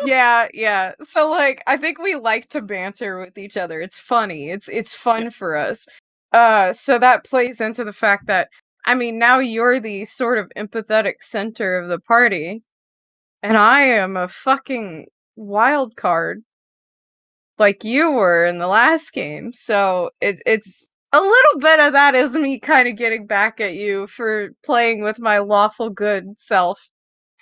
Yeah. So like I think we like to banter with each other. It's funny. It's fun Yeah. for us. So that plays into the fact that I mean now you're the sort of empathetic center of the party and I am a fucking wild card like you were in the last game. So it's a little bit of that is me kind of getting back at you for playing with my lawful good self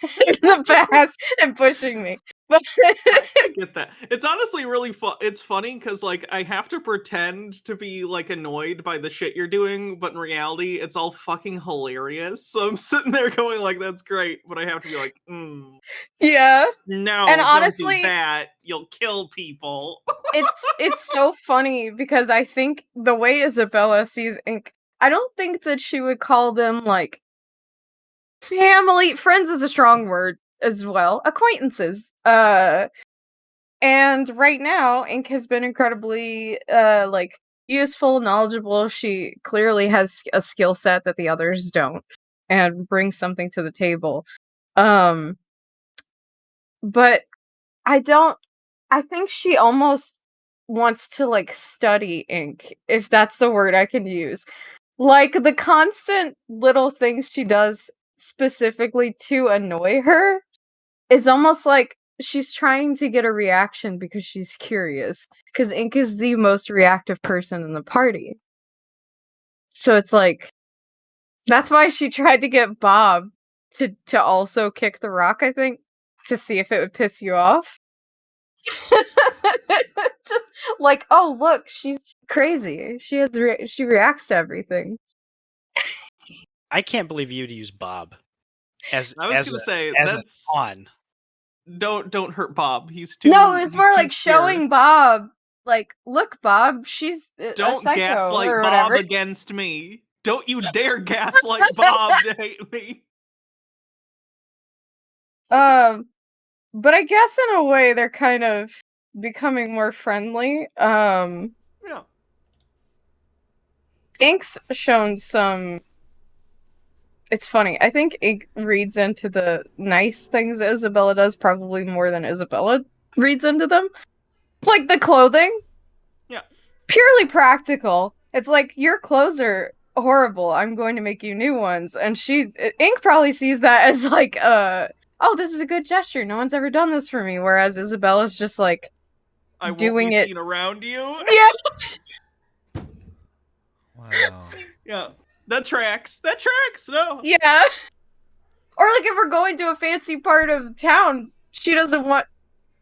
in the past and pushing me. But I get that. It's honestly really fun. It's funny because like I have to pretend to be like annoyed by the shit you're doing, but in reality, it's all fucking hilarious. So I'm sitting there going like, "That's great," but I have to be like, yeah. And "No, don't do honestly, that. You'll kill people." it's so funny because I think the way Isabella sees Ink, I don't think that she would call them like family. Friends is a strong word as well. Acquaintances. And right now, Ink has been incredibly like useful, knowledgeable. She clearly has a skill set that the others don't and brings something to the table. Um but I think she almost wants to like study Ink, if that's the word I can use. Like the constant little things she does specifically to annoy her is almost like she's trying to get a reaction because she's curious. Because Ink is the most reactive person in the party. So it's like that's why she tried to get Bob to also kick the rock, I think, to see if it would piss you off. Just like, oh look, she's crazy. She reacts to everything. I can't believe you'd use Bob as I was gonna say as a that's pawn. don't hurt Bob. He's too. No, it's he's more too like pure. showing Bob, like, look, Bob, she's a Don't psycho gaslight or Bob whatever. against me. Don't you dare gaslight Bob to hate me. But I guess in a way they're kind of becoming more friendly. Yeah. Ink's shown some. It's funny. I think Ink reads into the nice things that Isabella does probably more than Isabella reads into them. Like the clothing. Yeah. Purely practical. It's like your clothes are horrible. I'm going to make you new ones. And Ink probably sees that as like oh, this is a good gesture. No one's ever done this for me. Whereas Isabella's just like I doing won't be it. seen around you. Yeah. Wow. Yeah. That tracks. That tracks. No. Yeah. Or like if we're going to a fancy part of town, she doesn't want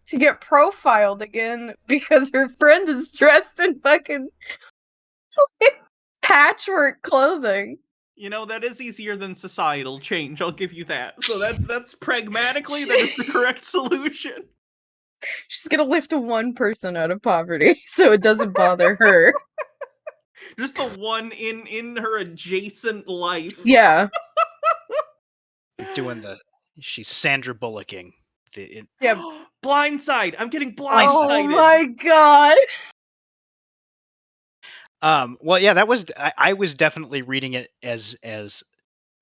to get profiled again because her friend is dressed in fucking patchwork clothing. You know, that is easier than societal change, I'll give you that. So that's pragmatically, that is the correct solution. She's gonna lift one person out of poverty so it doesn't bother her. Just the one in her adjacent life. Yeah. Doing she's Sandra Bullocking. Yeah. Blindside! I'm getting Oh blindsided! my god. Well, yeah, that was I was definitely reading it as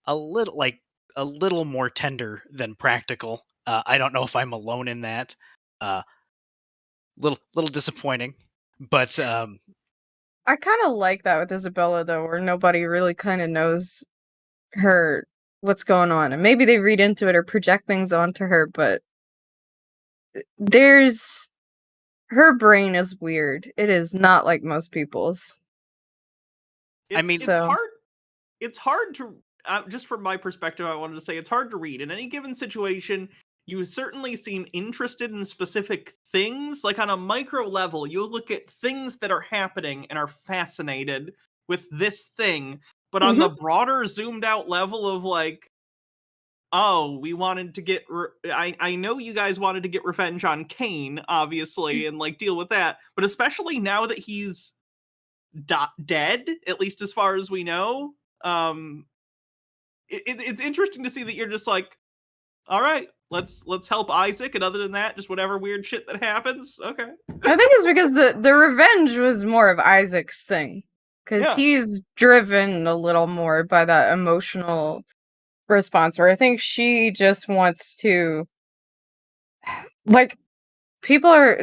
a little more tender than practical. I don't know if I'm alone in that. Little disappointing, but I kind of like that with Isabella though, where nobody really kind of knows her what's going on, and maybe they read into it or project things onto her, but there's her brain is weird. It is not like most people's. I mean, it's hard to just from my perspective, I wanted to say it's hard to read in any given situation. You certainly seem interested in specific things, like on a micro level, you look at things that are happening and are fascinated with this thing. But on the broader, zoomed out level of like, oh, we wanted to get, I know you guys wanted to get revenge on Kane, obviously, and like deal with that. But especially now that he's dead, at least as far as we know, it's interesting to see that you're just like, all right, let's help Isaac, and other than that, just whatever weird shit that happens. Okay. I think it's because the revenge was more of Isaac's thing, because he's driven a little more by that emotional response, where I think she just wants to, like, people are,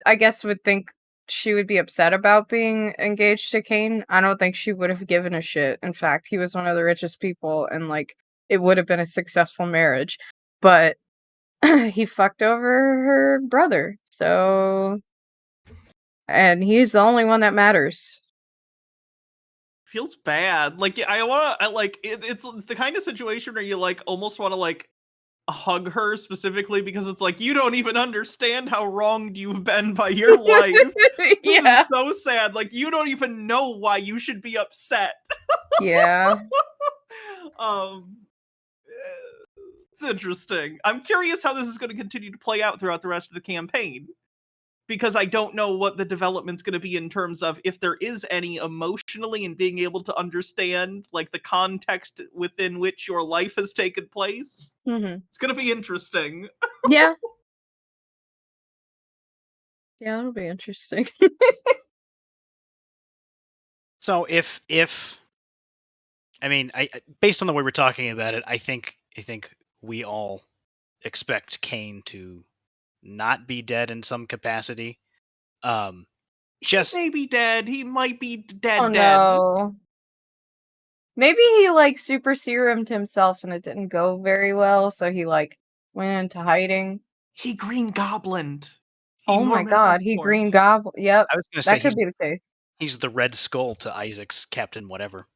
I guess, would think she would be upset about being engaged to Kane. I don't think she would have given a shit. In fact, he was one of the richest people, and like it would have been a successful marriage. But he fucked over her brother, so, and he's the only one that matters. Feels bad. Like it's the kind of situation where you like almost want to like hug her specifically because it's like you don't even understand how wronged you've been by your life. This is so sad. Like you don't even know why you should be upset. Yeah. It's interesting. I'm curious how this is going to continue to play out throughout the rest of the campaign, because I don't know what the development's going to be in terms of if there is any emotionally and being able to understand like the context within which your life has taken place. It's going to be interesting. Yeah. Yeah, it'll be interesting. So if I mean, I based on the way we're talking about it, I think we all expect Kane to not be dead in some capacity. He may be dead. He might be dead. Oh no. Maybe he like super serumed himself and it didn't go very well, so he like went into hiding. He Green Goblined. Oh my god, he Green Goblin. Yep. I was gonna say that could be the case. He's the Red Skull to Isaac's Captain whatever.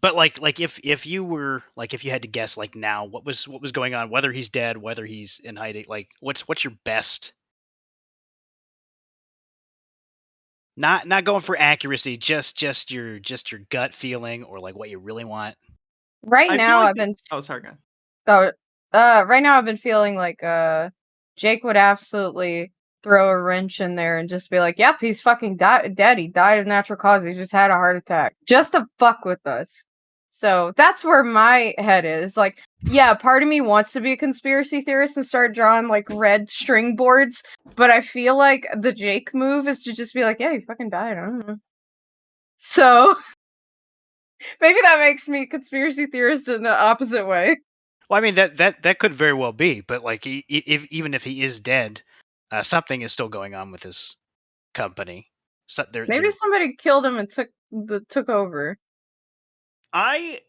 But like if you were like if you had to guess like now what was going on, whether he's dead, whether he's in hiding, like what's your best? Not going for accuracy, just your gut feeling or like what you really want. Right now I've been right now I've been feeling like Jake would absolutely throw a wrench in there and just be like, yep, he's fucking dead. He died of natural cause. He just had a heart attack. Just to fuck with us. So that's where my head is. Like, yeah, part of me wants to be a conspiracy theorist and start drawing like red string boards, but I feel like the Jake move is to just be like, yeah, he fucking died. I don't know. So maybe that makes me a conspiracy theorist in the opposite way. Well, I mean that could very well be, but like even if he is dead, something is still going on with his company. So maybe somebody killed him and took over.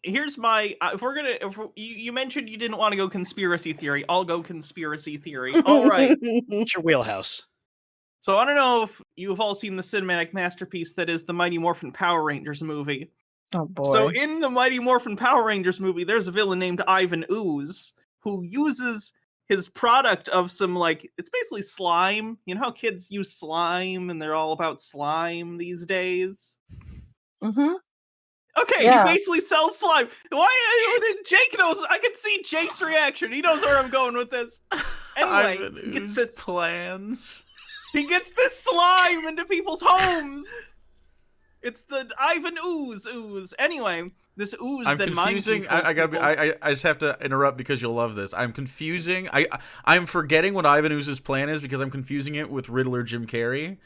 Here's my if you mentioned you didn't want to go conspiracy theory, I'll go conspiracy theory. All right. It's your wheelhouse. So I don't know if you've all seen the cinematic masterpiece that is the Mighty Morphin Power Rangers movie. Oh boy. So in the Mighty Morphin Power Rangers movie, there's a villain named Ivan Ooze who uses his product of some, like, it's basically slime. You know how kids use slime and they're all about slime these days? Mm-hmm. Okay, Yeah. he basically sells slime. Jake knows. I can see Jake's reaction. He knows where I'm going with this. Anyway, Ivan he gets Ooze this plans. He gets this slime into people's homes. It's the Ivan ooze. Anyway, this ooze I'm then confusing. mind I gotta be. controls I just have to interrupt because you'll love this. I'm confusing. I'm forgetting what Ivan Ooze's plan is because I'm confusing it with Riddler Jim Carrey.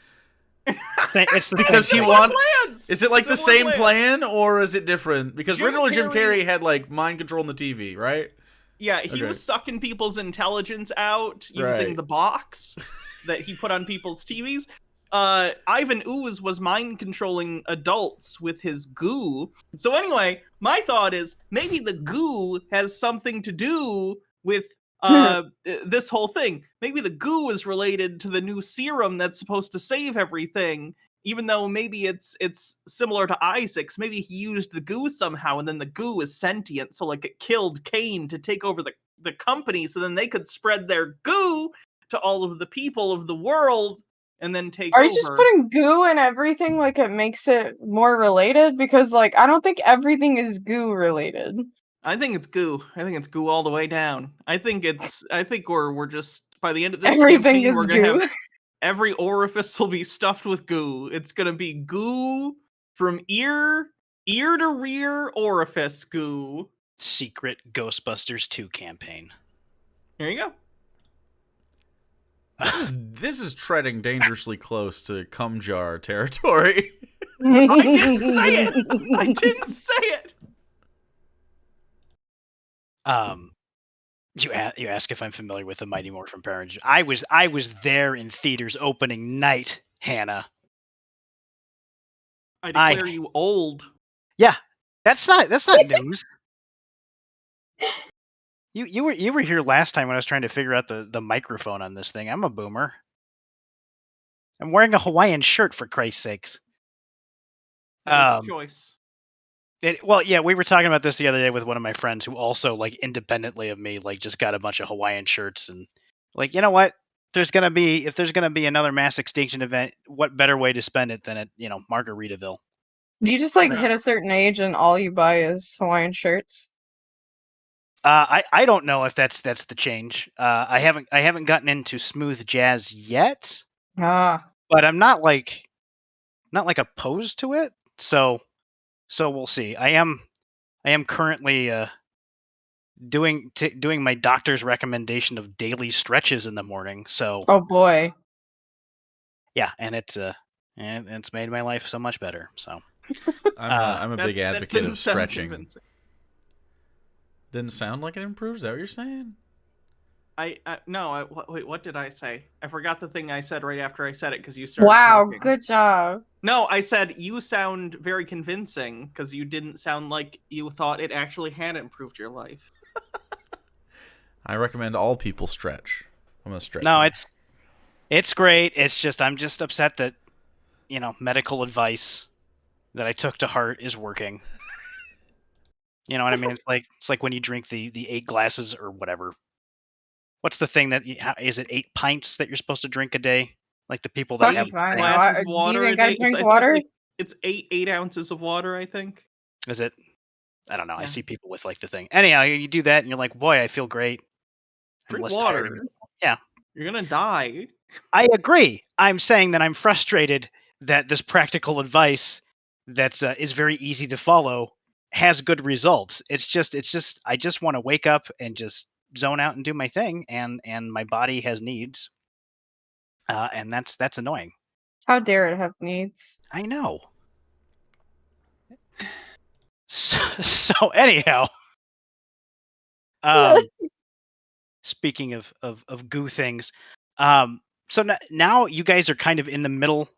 It's the Because same he thing. wants. plans. Is it like the Similar same plan or is it different? Because Jim Riddler Jim Carrey- Carrey had like mind control on the TV, right? Yeah, he Okay. was sucking people's intelligence out using Right. the box that he put on people's TVs. Ivan Ooze was mind controlling adults with his goo. So anyway, my thought is maybe the goo has something to do with this whole thing. Maybe the goo is related to the new serum that's supposed to save everything. Even though maybe it's similar to Isaac's, maybe he used the goo somehow, and then the goo is sentient, so like it killed Kane to take over the company, so then they could spread their goo to all of the people of the world, and then take Are over. you just putting goo in everything like it makes it more related? Because like I don't think everything is goo related. I think it's goo. I think it's goo all the way down. I think we're just by the end of this Everything campaign, is we're gonna goo. have every orifice will be stuffed with goo. It's gonna be goo from ear to rear orifice goo. Secret Ghostbusters 2 campaign. Here you go. This is treading dangerously close to cum jar territory. I didn't say it. I didn't say it. You ask if I'm familiar with the Mighty Morphin Power Rangers. I was there in theaters opening night, Hannah. I declare you old. Yeah, that's not news. You were here last time when I was trying to figure out the microphone on this thing. I'm a boomer. I'm wearing a Hawaiian shirt, for Christ's sakes. That is a choice. Well, yeah, we were talking about this the other day with one of my friends who also, like, independently of me, like, just got a bunch of Hawaiian shirts and, like, you know what? If there's gonna be another mass extinction event, what better way to spend it than at, Margaritaville? Do you just like Yeah. hit a certain age and all you buy is Hawaiian shirts? I don't know if that's the change. I haven't gotten into smooth jazz yet, Ah. but I'm not like opposed to it. So we'll see. I am currently doing my doctor's recommendation of daily stretches in the morning. So Oh boy. yeah, and it's made my life so much better. So I'm a big That advocate didn't of sound stretching. convincing. Didn't sound like it improves. Is that what you're saying? Wait, what did I say? I forgot the thing I said right after I said it because you started Wow, talking. good job. No, I said you sound very convincing because you didn't sound like you thought it actually had improved your life. I recommend all people stretch. I'm gonna stretch. no, you. it's great. It's just I'm just upset that medical advice that I took to heart is working. You know what I mean? It's like when you drink the 8 glasses or whatever. What's the thing that is it 8 pints that you're supposed to drink a day? Like the people that Fuck have if I know. Glasses of Do water you think a I day. drink I think water? It's 8 ounces of water, I think. is it? I don't know. I Yeah. see people with like the thing. Anyhow, you do that and you're like, boy, I feel great. I'm Drink less tired. water. Yeah. You're gonna die. I agree. I'm saying that I'm frustrated that this practical advice that's is very easy to follow has good results. It's just I just want to wake up and just zone out and do my thing, and my body has needs, and that's annoying. How dare it have needs? I know. So anyhow, speaking of goo things, so now you guys are kind of in the middle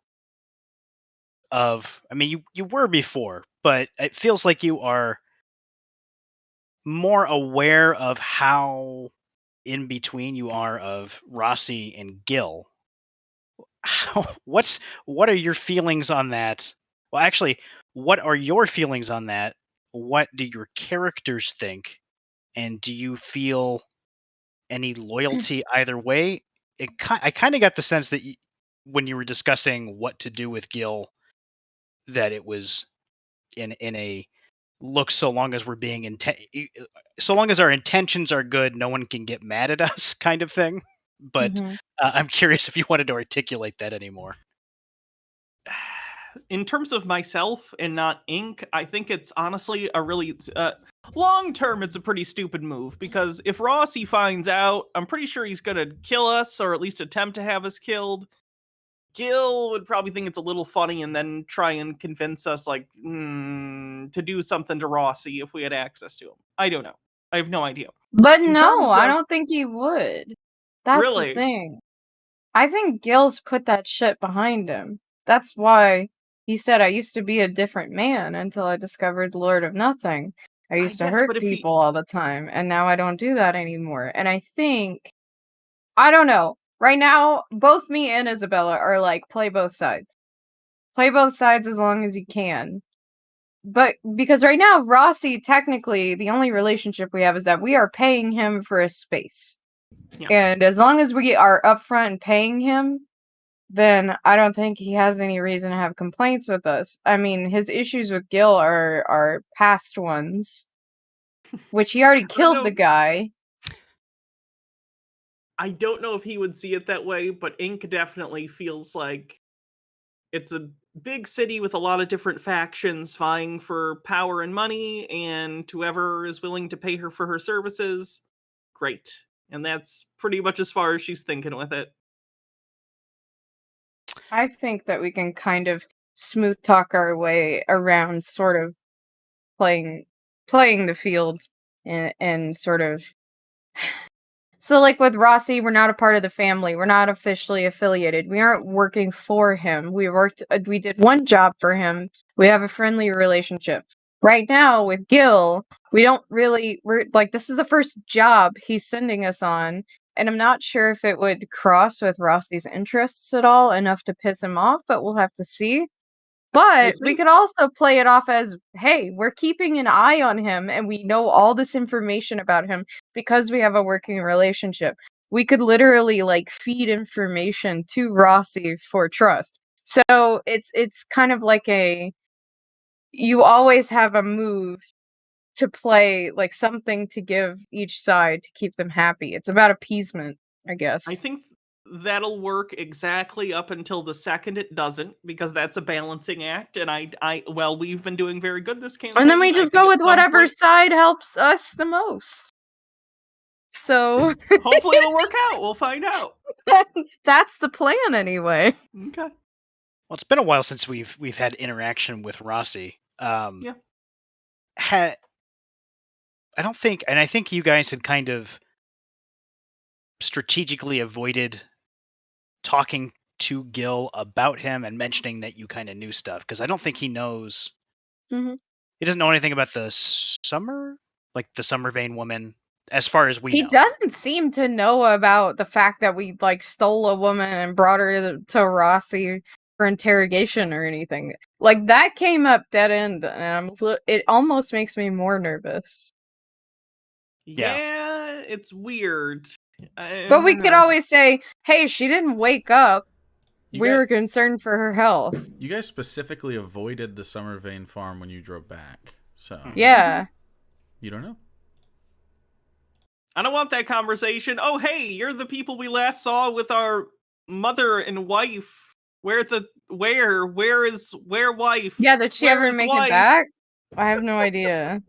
of, I mean, you were before, but it feels like you are more aware of how in between you are of Rossi and Gil. What are your feelings on that? Well, actually, what are your feelings on that? What do your characters think? And do you feel any loyalty either way? I kind of got the sense that when you were discussing what to do with Gil, that it was in a look, so long as we're being so long as our intentions are good, no one can get mad at us kind of thing. But Mhm. I'm curious if you wanted to articulate that anymore. In terms of myself and not Ink, I think it's honestly a really long term. It's a pretty stupid move because if Rossi finds out, I'm pretty sure he's gonna kill us or at least attempt to have us killed. Gil would probably think it's a little funny and then try and convince us like to do something to Rossi if we had access to him. I don't know. I have no idea. But In no, terms I of- don't think he would. That's the Really? thing. I think Gil's put that shit behind him. That's why he said, I used to be a different man until I discovered Lord of Nothing. I used to guess, hurt but if he- people all the time, and now I don't do that anymore. And I think, I don't know. Right now, both me and Isabella are like, play both sides. Play both sides as long as you can. But because right now, Rossi, technically, the only relationship we have is that we are paying him for a space. Yeah. And as long as we are upfront and paying him, then I don't think he has any reason to have complaints with us. I mean, his issues with Gil are past ones, which he already killed know. the guy. I don't know if he would see it that way, but Ink definitely feels like it's a big city with a lot of different factions vying for power and money, and whoever is willing to pay her for her services, great. And that's pretty much as far as she's thinking with it. I think that we can kind of smooth talk our way around sort of playing the field and sort of so like with Rossi, we're not a part of the family. We're not officially affiliated. We aren't working for him. We did one job for him. We have a friendly relationship. Right now with Gil, we're like, this is the first job he's sending us on, and I'm not sure if it would cross with Rossi's interests at all enough to piss him off, but we'll have to see. But we think- could also play it off as, hey, we're keeping an eye on him and we know all this information about him because we have a working relationship. We could literally like feed information to Rossi for trust. So it's kind of like you always have a move to play, like something to give each side to keep them happy. It's about appeasement, I guess. I think that'll work exactly up until the second it doesn't, because that's a balancing act, and well, we've been doing very good this campaign. And then we I just think go at with some whatever point- side helps us the most. So Hopefully it'll work out. We'll find out. that's the plan anyway. Okay. Well, it's been a while since we've had interaction with Rossi. Yeah. I don't think, and I think you guys had kind of strategically avoided talking to Gil about him and mentioning that you kind of knew stuff, because I don't think he knows. Mhm. He doesn't know anything about the Summer Vein woman, as far as we He know. doesn't seem to know about the fact that we like stole a woman and brought her to Rossi for interrogation or anything. Like that came up dead end, and it almost makes me more nervous. Yeah, it's weird. But we could always say, "Hey, she didn't wake up. You We got- were concerned for her health." You guys specifically avoided the Summer Vein farm when you drove back, so Yeah. you don't know. I don't want that conversation. Oh, hey, you're the people we last saw with our mother and wife. Where wife? Yeah, did she Where ever is make wife? it back? I have no idea.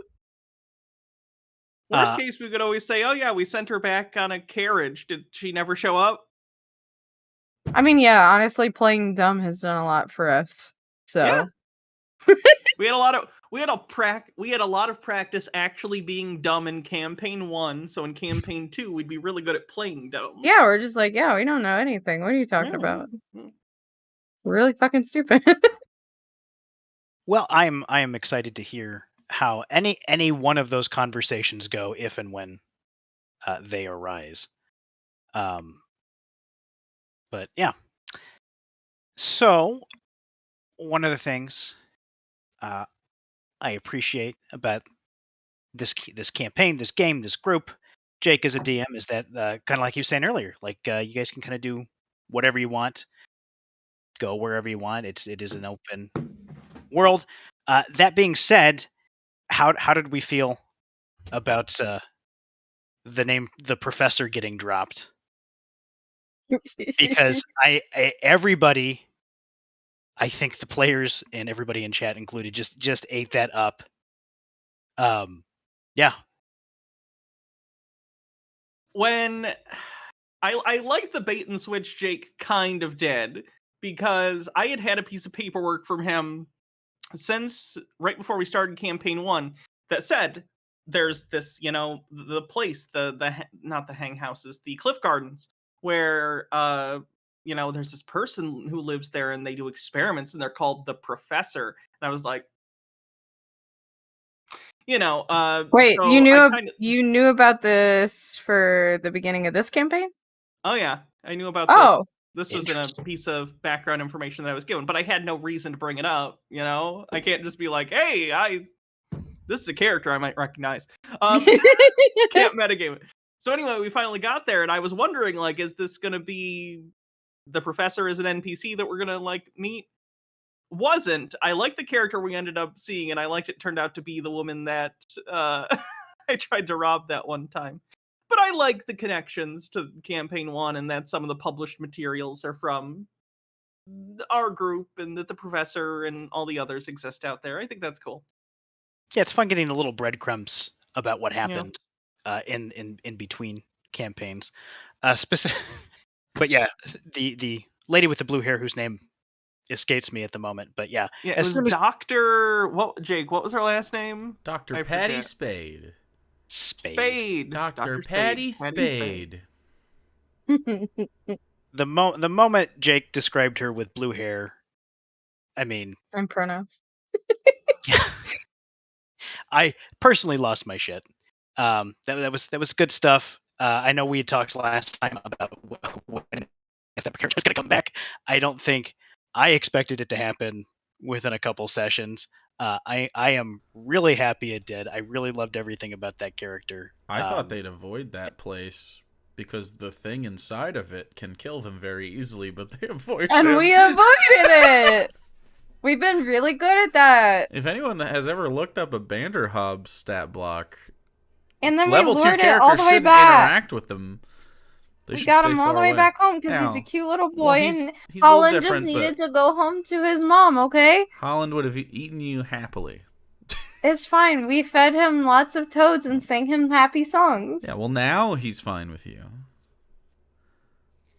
Worst case, we could always say, oh yeah, we sent her back on a carriage. Did she never show up? I mean, yeah, honestly, playing dumb has done a lot for us. So Yeah. We had a lot of practice actually being dumb in campaign 1, so in campaign 2 we'd be really good at playing dumb. yeah, we're just like, yeah, we don't know anything. What are you talking Yeah. about? Yeah. We're really fucking stupid. Well, I am excited to hear how any one of those conversations go, if and when they arise. But yeah. So one of the things I appreciate about this campaign, this game, this group, Jake as a DM, is that kind of like you were saying earlier, like you guys can kind of do whatever you want, go wherever you want. It is an open world. That being said, how did we feel about the name the professor getting dropped? Because everybody, I think the players and everybody in chat included, just ate that up. Yeah. When I liked the bait and switch Jake kind of did, because I had a piece of paperwork from him since right before we started campaign 1 that said there's this, the place, not the hang houses, the Cliff Gardens, where there's this person who lives there and they do experiments and they're called the Professor. And I was like, Wait, so you knew about this for the beginning of this campaign? Oh yeah, I knew about Oh, this was in a piece of background information that I was given, but I had no reason to bring it up. I can't just be like, hey, this is a character I might recognize. Can't metagame it. So anyway, we finally got there, and I was wondering, like, is this gonna be the professor as an NPC that we're gonna like meet? Wasn't. I liked the character we ended up seeing, and I liked it turned out to be the woman that I tried to rob that one time. But I like the connections to campaign 1, and that some of the published materials are from our group, and that the professor and all the others exist out there. I think that's cool. Yeah, it's fun getting the little breadcrumbs about what happened in between campaigns. But yeah, the lady with the blue hair whose name escapes me at the moment. But yeah, it was Dr. Jake, what was her last name? Dr. Patty Spade. Spade. Dr. Patty Spade. The moment Jake described her with blue hair, I mean, and pronouns. Yeah, I personally lost my shit. That was good stuff. I know we had talked last time about if that character was going to come back. I don't think I expected it to happen within a couple sessions. I am really happy it did. I really loved everything about that character. I thought they'd avoid that place because the thing inside of it can kill them very easily, but they avoided it. And we avoided it! We've been really good at that. If anyone has ever looked up a Banderhob stat block, and then level we 2 lured it all characters the way shouldn't back. interact with them. We got him all the way back home because he's a cute little boy, and Holland just needed to go home to his mom, okay? Holland would have eaten you happily. It's fine. We fed him lots of toads and sang him happy songs. Yeah, well, now he's fine with you.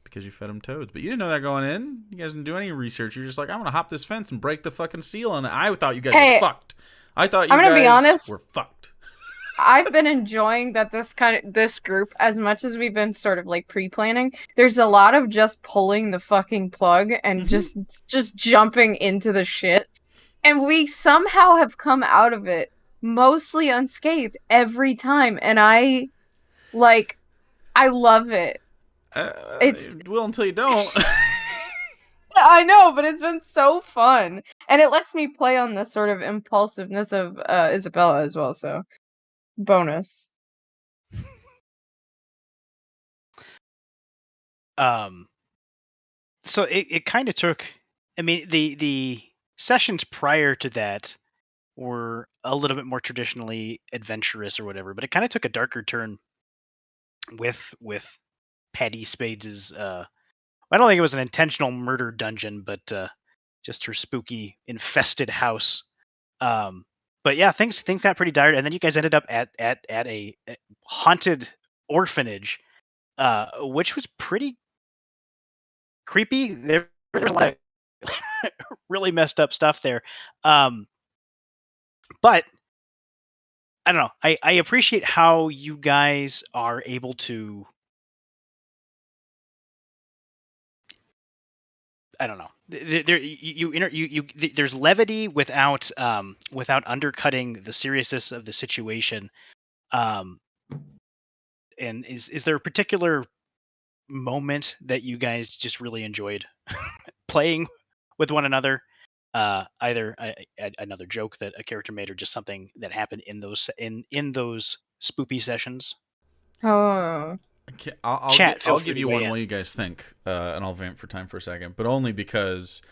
Because you fed him toads. But you didn't know that going in. You guys didn't do any research. You're just like, I'm going to hop this fence and break the fucking seal on that. I thought you guys were fucked. I thought you guys be honest, were fucked. I've been enjoying that this group, as much as we've been sort of like pre-planning, there's a lot of just pulling the fucking plug and just jumping into the shit. And we somehow have come out of it mostly unscathed every time. And I love it. It's well until you don't. I know, but it's been so fun. And it lets me play on the sort of impulsiveness of Isabella as well, so bonus. So it kind of took, I mean, the sessions prior to that were a little bit more traditionally adventurous or whatever, but it kind of took a darker turn with Patty Spades' I don't think it was an intentional murder dungeon, but just her spooky infested house. But yeah, things got pretty dire, and then you guys ended up at a haunted orphanage, which was pretty creepy. There was a lot of really messed up stuff there. But I don't know. I appreciate how you guys are able to. I don't know. There's levity without undercutting the seriousness of the situation. And is there a particular moment that you guys just really enjoyed playing with one another? either another joke that a character made or just something that happened in those spoopy sessions. Oh. Okay, Chat, feel I'll free give to you weigh one in. while you guys think, and I'll vamp for time for a second, but only because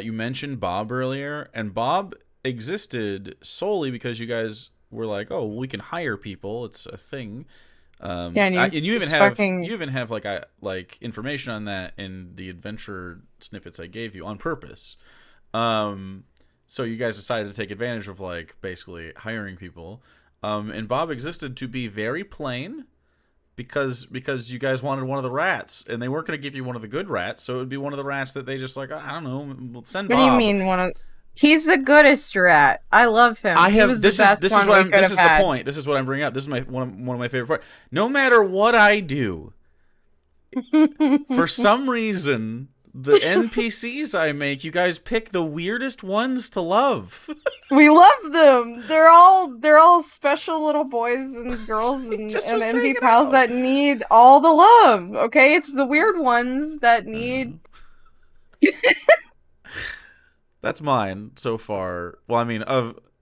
you mentioned Bob earlier, and Bob existed solely because you guys were like, oh, we can hire people, it's a thing. Yeah, and and you even just have fucking... like information on that in the adventure snippets I gave you on purpose. So you guys decided to take advantage of like basically hiring people. And Bob existed to be very plain because you guys wanted one of the rats and they weren't going to give you one of the good rats, so it would be one of the rats that they just like, I don't know, we'll send What Bob. do you mean one of... He's the goodest rat. I love him. He was the best one we could have had. The point. This is what I'm bringing up. This is one of my favorite parts. No matter what I do, for some reason, the NPCs I make, you guys pick the weirdest ones to love. We love them. They're all special little boys and girls and Just was NP saying it pals out. that need all the love. Okay, it's the weird ones that need. That's mine so far. Well, I mean,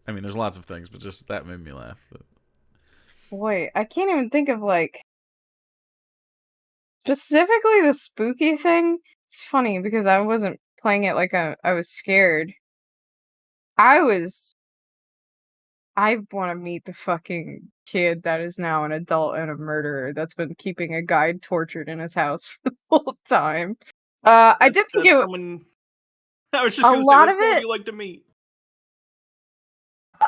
there's lots of things, but just that made me laugh. Boy, I can't even think of like specifically the spooky thing. It's funny because I wasn't playing it like I was scared. I want to meet the fucking kid that is now an adult and a murderer that's been keeping a guy tortured in his house for the whole time. I did think it. Someone. I was just A gonna say lot that's of someone it- you like to meet.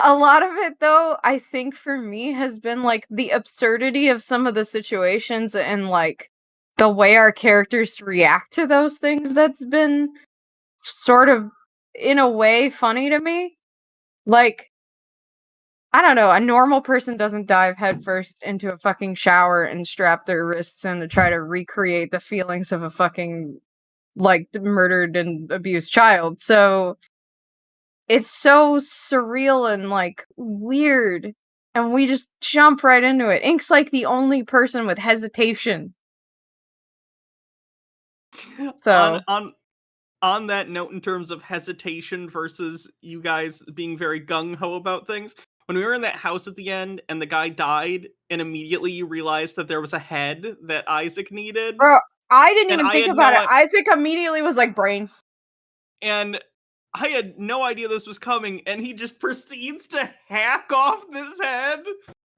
A lot of it, though, I think for me has been like the absurdity of some of the situations and like the way our characters react to those things. That's been sort of, in a way, funny to me. Like, I don't know, a normal person doesn't dive headfirst into a fucking shower and strap their wrists in to try to recreate the feelings of a fucking, like, murdered and abused child. So it's so surreal and, like, weird. And we just jump right into it. Ink's like the only person with hesitation. So On that note, in terms of hesitation versus you guys being very gung-ho about things, when we were in that house at the end and the guy died and immediately you realized that there was a head that Isaac needed, bro, I didn't And even I think had about no it. Isaac immediately was like, brain. and I had no idea this was coming, and he just proceeds to hack off this head.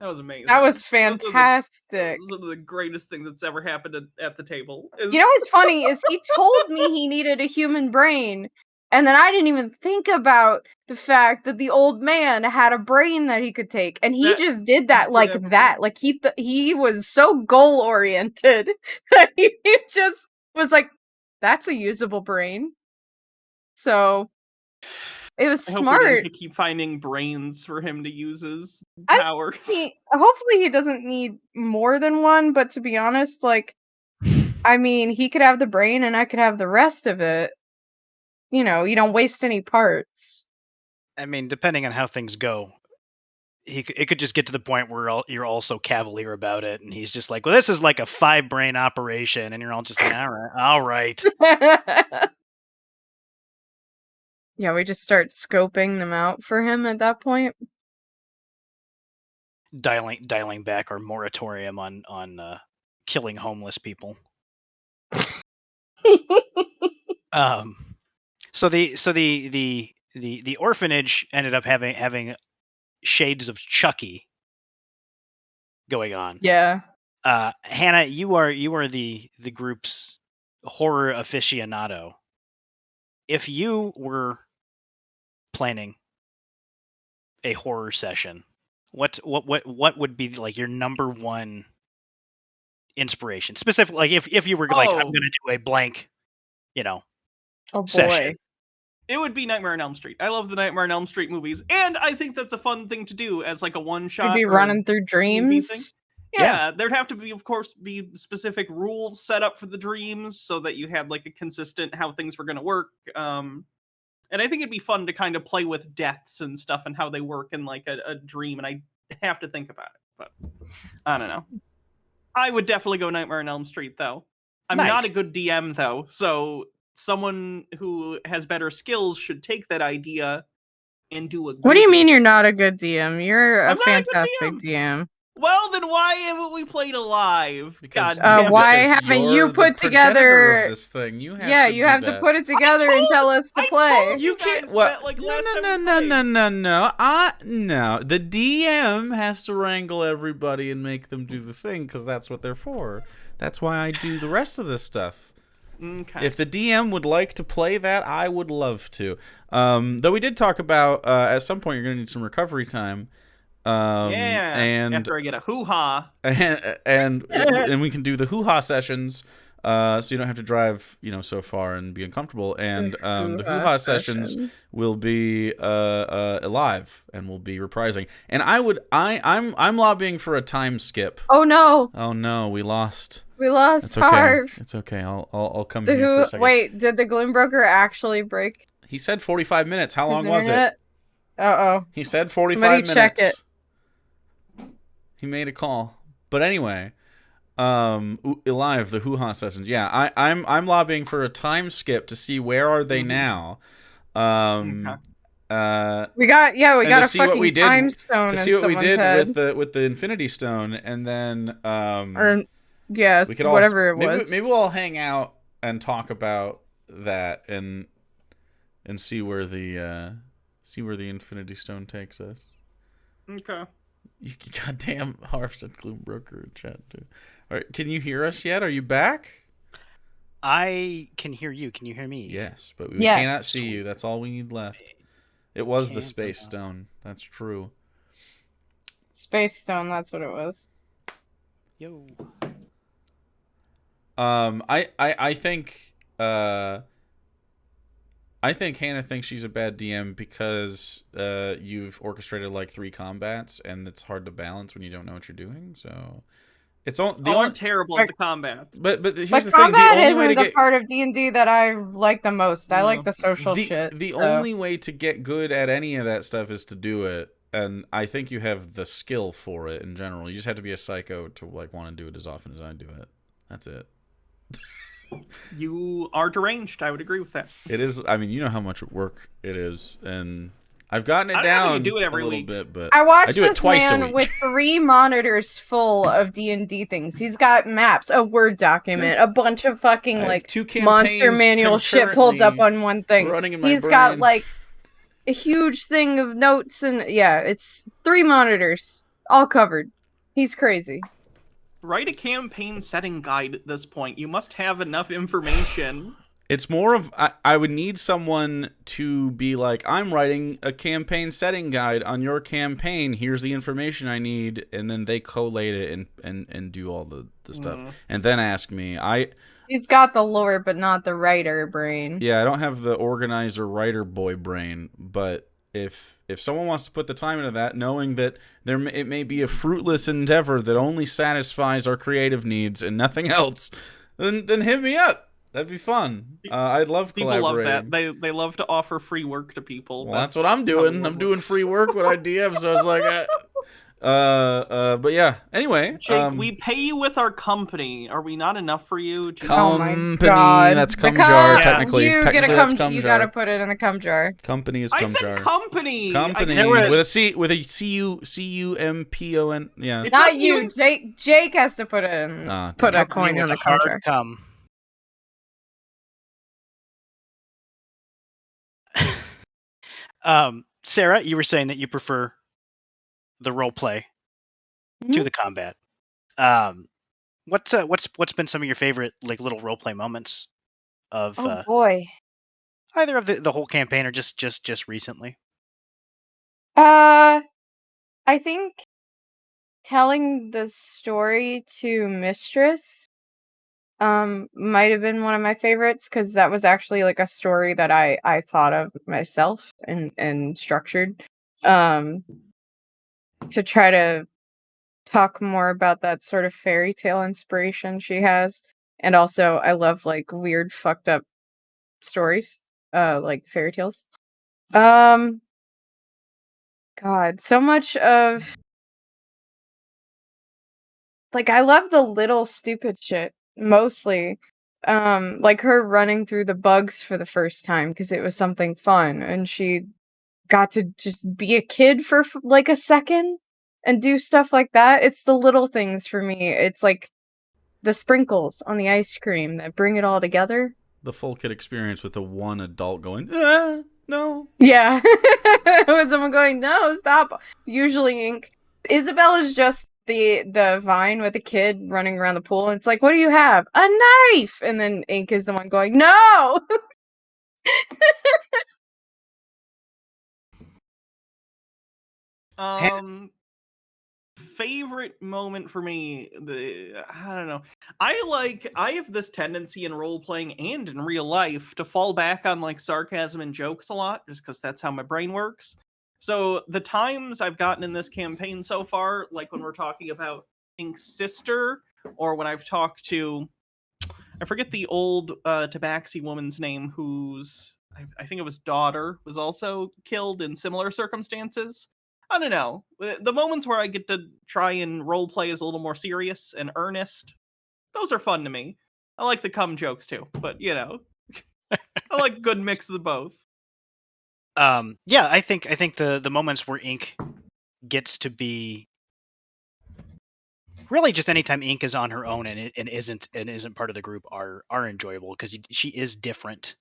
That was amazing. That was Those fantastic. are the greatest thing that's ever happened at the table. You know what's funny is he told me he needed a human brain, and then I didn't even think about the fact that the old man had a brain that he could take, and he just did that like that. Like he was so goal oriented that he just was like, "That's a usable brain." So it was I hope we smart. get to keep finding brains for him to use his I- powers. Hopefully he doesn't need more than one, but to be honest, like, I mean, he could have the brain and I could have the rest of it. You know, you don't waste any parts. I mean, depending on how things go, it could just get to the point where you're all so cavalier about it, and he's just like, "Well, this is like a 5-brain operation," and you're all just like, all right." Yeah, we just start scoping them out for him at that point. Dialing back our moratorium on killing homeless people. So the orphanage ended up having shades of Chucky going on. Yeah. Hannah, you are the group's horror aficionado. If you were planning a horror session, what would be like your number one inspiration? Specifically, like if you were like, I'm going to do a blank, Oh boy. session. It would be Nightmare on Elm Street. I love the Nightmare on Elm Street movies, and I think that's a fun thing to do as like a one-shot. You'd be or running through movie thing. dreams. Yeah, there'd have to be, of course, specific rules set up for the dreams so that you had like a consistent how things were going to work. And I think it'd be fun to kind of play with deaths and stuff and how they work in like a dream. And I have to think about it, but I don't know. I would definitely go Nightmare on Elm Street though. I'm not a good DM though, so someone who has better skills should take that idea and do a What do you good- mean you're not a good DM? You're a I'm not a good fantastic DM. DM. Well, then why haven't we played alive? Because God damn it. why because haven't you're you the put progenitor together- of this thing? You have Yeah, to you do have to that. put it together and tell us to I play. told You guys can't. What? that, like, no, last no, time no, we no, played. no, no, no. No. The DM has to wrangle everybody and make them do the thing because that's what they're for. That's why I do the rest of this stuff. Okay. If the DM would like to play that, I would love to. Though we did talk about at some point you're going to need some recovery time. yeah. And After I get a hoo-ha. and we can do the hoo-ha sessions. So you don't have to drive, so far and be uncomfortable. And the hoo-ha sessions will be live and will be reprising. And I'm lobbying for a time skip. Oh no, Oh no, we lost. we lost It's okay. Harv. It's okay. I'll come The here for a who? second. Wait, did the Gloom-Broker actually break He said 45 minutes. How his long was it? internet? Uh-oh. He said 45 Somebody minutes. check it. He made a call. But anyway, live the hoo-ha sessions. Yeah, I'm lobbying for a time skip to see where are they now. Okay. We got and a to see what fucking we did- time stone to in see what we someone's did head. with the Infinity Stone, and then Or yes, we could all whatever it maybe, was. Maybe we'll all hang out and talk about that and see where the Infinity Stone takes us. Okay. You goddamn Harv said Gloom-Broker in chat too. All right, can you hear us yet? Are you back? I can hear you. Can you hear me? Yes, but we Yes. cannot see you. That's all we need left. It was the Can't Space now. Stone. That's true. Space Stone, that's what it was. Yo. I think Hannah thinks she's a bad DM because you've orchestrated like 3 combats and it's hard to balance when you don't know what you're doing. So it's all the I'm only. terrible at the combat. But here's But the thing: combat the only way isn't to the get part of D&D that I like the most. I No. like the social shit. the so. only way to get good at any of that stuff is to do it. And I think you have the skill for it in general. You just have to be a psycho to like want to do it as often as I do it. That's it. You are deranged. I would agree with that. It is. I mean, you know how much work it is, and I've gotten it I don't know if you down do it every a little week. bit, but I watched do it this twice a man week. with 3 monitors full of D&D things. He's got maps, a Word document, a bunch of fucking I have like 2 monster campaigns manual shit pulled up concurrently on one thing. running in my He's got brain. like a huge thing of notes and yeah, it's 3 monitors all covered. He's crazy. Write a campaign setting guide at this point. You must have enough information. It's more of I would need someone to be like, I'm writing a campaign setting guide on your campaign. Here's the information I need, and then they collate it and do all the stuff, and then ask me. He's got the lore, but not the writer brain. Yeah, I don't have the organizer writer boy brain, but if someone wants to put the time into that, knowing that it may be a fruitless endeavor that only satisfies our creative needs and nothing else, then hit me up. That'd be fun. I'd love People love collaborating. that. They love to offer free work to people. Well, that's what I'm doing. I'm doing free work when I DM, so I was like, but yeah. Anyway, Jake, we pay you with our company. Are we not enough for you? Do you- Oh my company. god. That's The cum jar. Yeah. Technically, You get a that's cum, cum you jar. gotta put it in a cum jar. Company is I cum said jar. company. Company there was- with a C, with a CUMPON. Yeah. It Not doesn't you. even- Jake has to put it in. Ah, Put a Company coin with in a the cum jar. hard cum. Sarah, you were saying that you prefer the role play to Mhm. the combat. What's been some of your favorite like little role play moments of Oh boy. either of the whole campaign or just recently? I think telling the story to Mistress might have been one of my favorites because that was actually like a story that I thought of myself and structured to try to talk more about that sort of fairy tale inspiration she has. And also I love like weird fucked up stories, like fairy tales. God, so much of like I love the little stupid shit mostly. like her running through the bugs for the first time because it was something fun, and she got to just be a kid for like a second and do stuff like that. It's the little things for me. It's like the sprinkles on the ice cream that bring it all together. The full kid experience with the one adult going, no. Yeah. With someone going, no, stop. Usually Ink. Isabella's just the vine with the kid running around the pool, and it's like, what do you have? A knife! And then Ink is the one going, no! Favorite moment for me, I don't know. I have this tendency in role playing and in real life to fall back on like sarcasm and jokes a lot, just because that's how my brain works. So the times I've gotten in this campaign so far, like when we're talking about Ink's sister, or when I've talked to, I forget the old Tabaxi woman's name, whose I think it was daughter was also killed in similar circumstances. I don't know. The moments where I get to try and role play is a little more serious and earnest, those are fun to me. I like the cum jokes too, but you know, I like a good mix of the both. Yeah, I think the moments where Ink gets to be really just anytime Ink is on her own and isn't part of the group are enjoyable because she is different.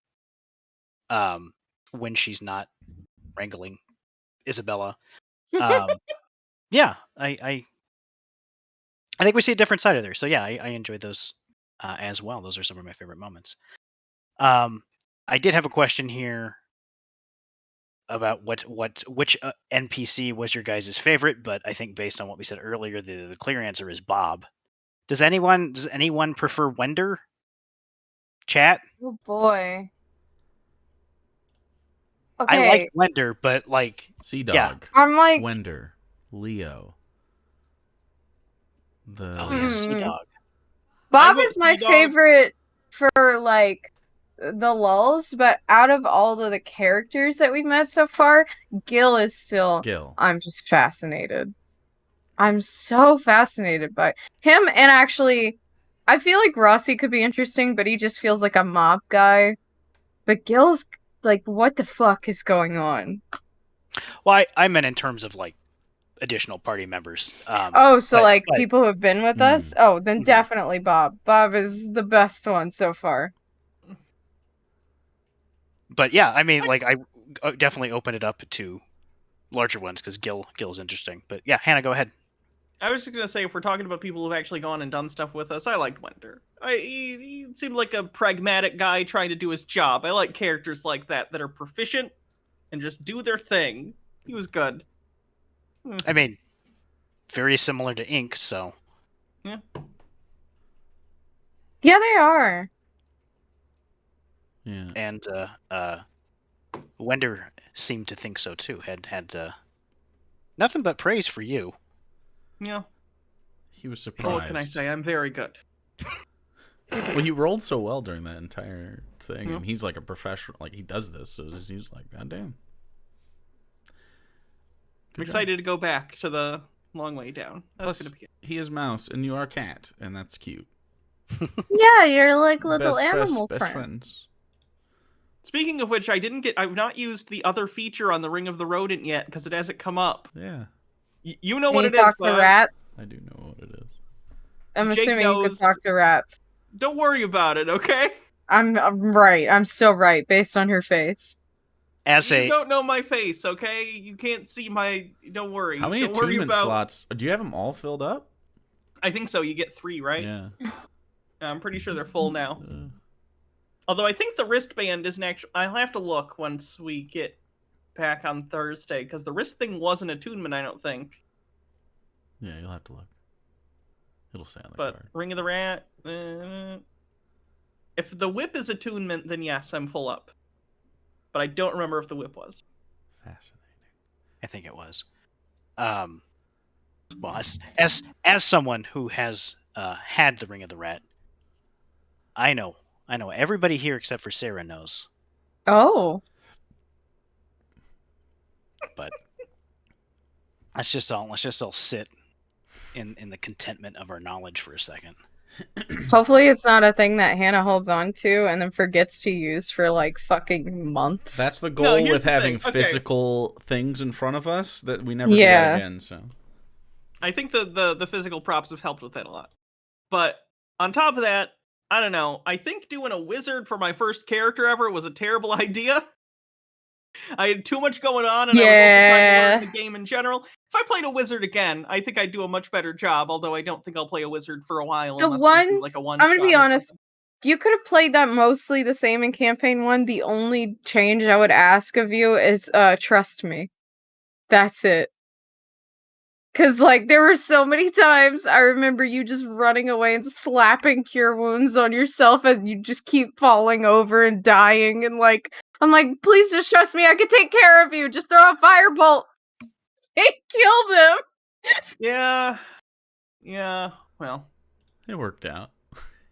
When she's not wrangling Isabella. Yeah, I think we see a different side of her. So yeah, I enjoyed those as well. Those are some of my favorite moments. I did have a question here about which NPC was your guys' favorite, but I think based on what we said earlier, the clear answer is Bob. Does anyone prefer Wender? Chat? Oh boy. Okay. I like Wender, but like Sea Dog. Yeah. I'm like Wender. Leo. oh yeah, Sea Dog. Bob I is my Sea Dog. favorite for like the lulls, but out of all of the characters that we've met so far, Gil is still Gil. I'm just fascinated. I'm so fascinated by him, and actually I feel like Rossi could be interesting, but he just feels like a mob guy. But Gil's like, what the fuck is going on? Well, I meant in terms of like additional party members. Oh, so but- like but- people who have been with us? Oh, then Mhm. definitely Bob. Bob is the best one so far. But yeah, I mean, like I definitely open it up to larger ones because Gil's interesting. But yeah, Hannah, go ahead. I was just gonna say, if we're talking about people who've actually gone and done stuff with us, I liked Wender. He seemed like a pragmatic guy trying to do his job. I like characters like that are proficient and just do their thing. He was good. I mean, very similar to Ink, so Yeah, they are. Yeah. and Wender seemed to think so too. Had nothing but praise for you. Yeah. He was What surprised. can I say? I'm very good. Well, he rolled so well during that entire thing, Yeah. and he's like a professional. Like, he does this, so he's like, God damn. I'm excited to go back to the long way down. That's Plus, gonna be it. he is mouse, and you are cat, and that's cute. Yeah, you're like little animal best friends. friends. Speaking of which, I've not used the other feature on the Ring of the Rodent yet because it hasn't come up. Yeah, You know Can what you it is, talk to bud. rats? I do know what it is. I'm Jake assuming you knows- could talk to rats. Don't worry about it, okay? I'm right. I'm still right based on her face. As You a don't know my face, okay? You can't see my. Don't worry. How many Don't worry attunement about... slots? Do you have them all filled up? I think so. You get 3, right? Yeah. I'm pretty sure they're full now. Uh, Although I think the wristband isn't actually. I'll have to look once we get back on Thursday because the wrist thing was an attunement. I don't think. yeah, you'll have to look. It'll say on the But card. Ring of the Rat. If the whip is attunement, then yes, I'm full up. But I don't remember if the whip was. Fascinating. I think it was. Well, as someone who has had the Ring of the Rat, I know everybody here except for Sarah knows. Oh. But let's just all sit in the contentment of our knowledge for a second. Hopefully it's not a thing that Hannah holds on to and then forgets to use for like fucking months. That's the No, goal here's with the having thing. Okay. physical things in front of us that we never do Yeah. that again. So I think the physical props have helped with that a lot. But on top of that, I don't know. I think doing a wizard for my first character ever was a terrible idea. I had too much going on, and I was also trying to learn the game in general. If I played a wizard again, I think I'd do a much better job. Although I don't think I'll play a wizard for a while The unless they do one- like a one. I'm gonna be shot or honest. something. You could have played that mostly the same in campaign 1. The only change I would ask of you is trust me. That's it. Cause like there were so many times I remember you just running away and slapping cure wounds on yourself and you just keep falling over and dying and like I'm like, please just trust me, I can take care of you. Just throw a firebolt and kill them. Yeah. Well, it worked out.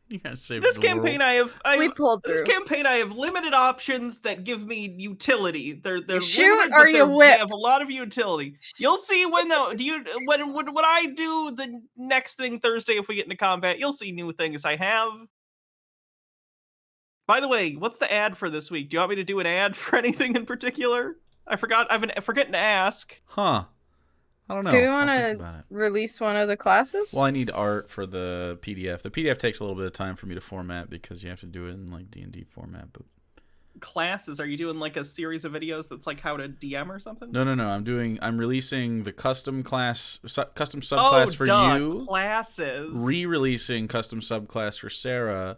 You guys saved this the campaign world. We pulled This through. campaign, I have limited options that give me utility. They're shoot limited, or but you they whip. have a lot of utility. You'll see when I do the next thing Thursday if we get into combat. You'll see new things I have. By the way, what's the ad for this week? Do you want me to do an ad for anything in particular? I forgot. I've been forgetting to ask. Huh. I don't know. Do you I'll think wanna about it. release one of the classes? Well, I need art for the PDF. The PDF takes a little bit of time for me to format because you have to do it in like D&D format. But Classes? Are you doing like a series of videos that's like how to DM or something? no. I'm releasing the custom subclass for you. Classes. Re-releasing custom subclass for Sarah,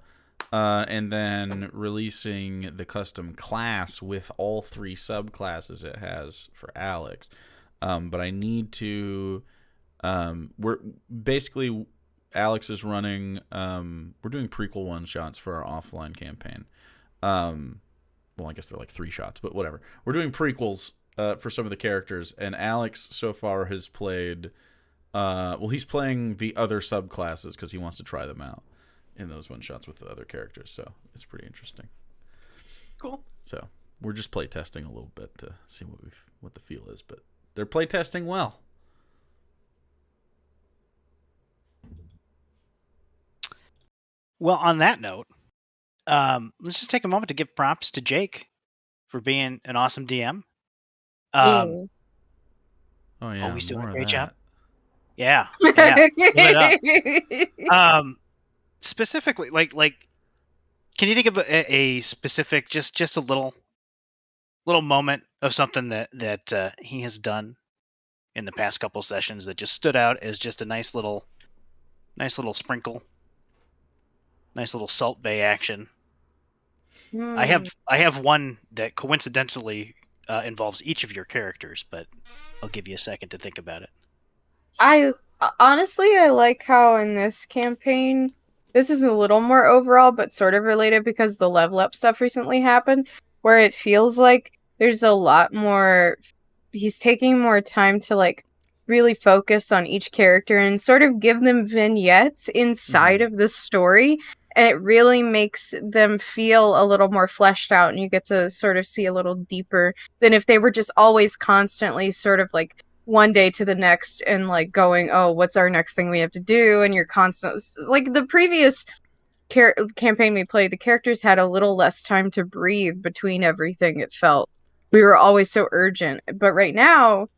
and then releasing the custom class with all 3 subclasses it has for Alex. But I need to. We're basically Alex is running. We're doing prequel 1-shots for our offline campaign. Well, I guess they're like 3 shots, but whatever. We're doing prequels for some of the characters, and Alex so far has played. He's playing the other subclasses because he wants to try them out in those 1-shots with the other characters. So it's pretty interesting. Cool. So we're just play testing a little bit to see what the feel is, but they're play testing well. Well, on that note, let's just take a moment to give props to Jake for being an awesome DM. Ooh. Oh yeah, Always doing a more of great that. job. Yeah. Yeah. Specifically, like, can you think of a specific, just a little moment of something that he has done in the past couple sessions that just stood out as just a nice little sprinkle, nice little Salt Bay action? I have one that coincidentally involves each of your characters, but I'll give you a second to think about it. I honestly like how in this campaign, this is a little more overall, but sort of related because the level up stuff recently happened, where it feels like there's a lot more. He's taking more time to like really focus on each character and sort of give them vignettes inside of the story. And it really makes them feel a little more fleshed out, and you get to sort of see a little deeper than if they were just always constantly sort of like one day to the next and like going, oh, what's our next thing we have to do? And you're constant, like the previous campaign we played, the characters had a little less time to breathe between everything. It felt we were always so urgent, but right now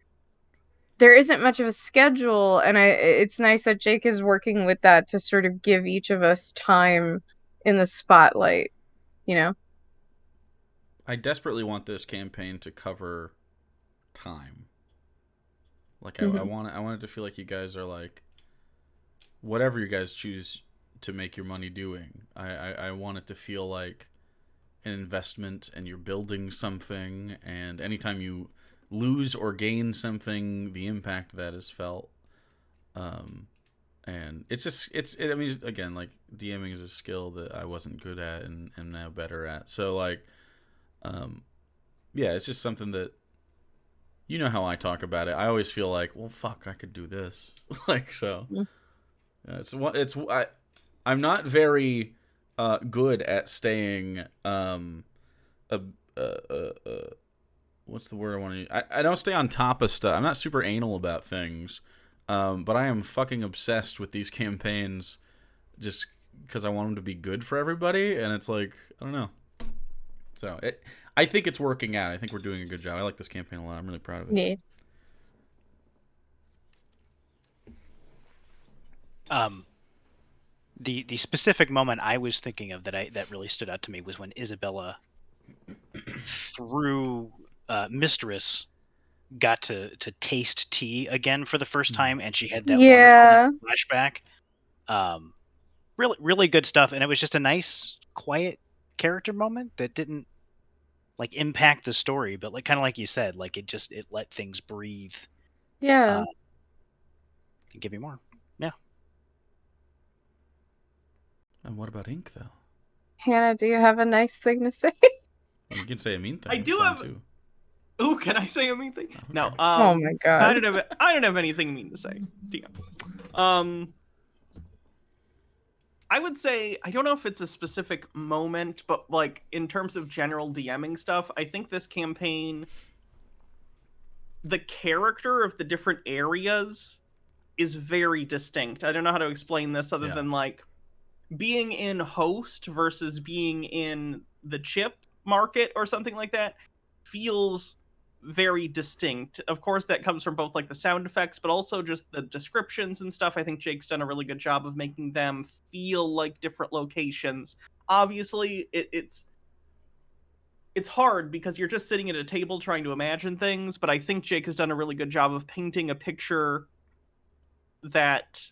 there isn't much of a schedule, and it's nice that Jake is working with that to sort of give each of us time in the spotlight, you know? I desperately want this campaign to cover time. Like I want it to feel like you guys are like, whatever you guys choose to make your money doing. I want it to feel like an investment, and you're building something, and anytime you lose or gain something, the impact that is felt. And it's just I mean, again, like DMing is a skill that I wasn't good at and am now better at. So like, yeah, it's just something that, you know how I talk about it. I always feel like, well, fuck, I could do this. Like, so I'm not very good at staying what's the word I want to use? I don't stay on top of stuff. I'm not super anal about things, but I am fucking obsessed with these campaigns just because I want them to be good for everybody, and it's like, I don't know. So I think it's working out. I think we're doing a good job. I like this campaign a lot. I'm really proud of it. Yeah. The specific moment I was thinking of that really stood out to me was when Isabella, through Mistress, got to taste tea again for the first time, and she had that wonderful flashback. Really, really good stuff, and it was just a nice, quiet character moment that didn't like impact the story, but like kind of like you said, like it let things breathe. Yeah. And give me more. Yeah. And what about Ink, though? Hannah, do you have a nice thing to say? You can say a mean thing. I do have. Too. Ooh, can I say a mean thing? Okay. No. Oh my god. I don't have anything mean to say. DM. I would say, I don't know if it's a specific moment, but like in terms of general DMing stuff, I think this campaign, the character of the different areas is very distinct. I don't know how to explain this other than like being in host versus being in the chip market or something like that feels very distinct. Of course, that comes from both like the sound effects, but also just the descriptions and stuff. I think Jake's done a really good job of making them feel like different locations. Obviously, it's hard because you're just sitting at a table trying to imagine things, but I think Jake has done a really good job of painting a picture that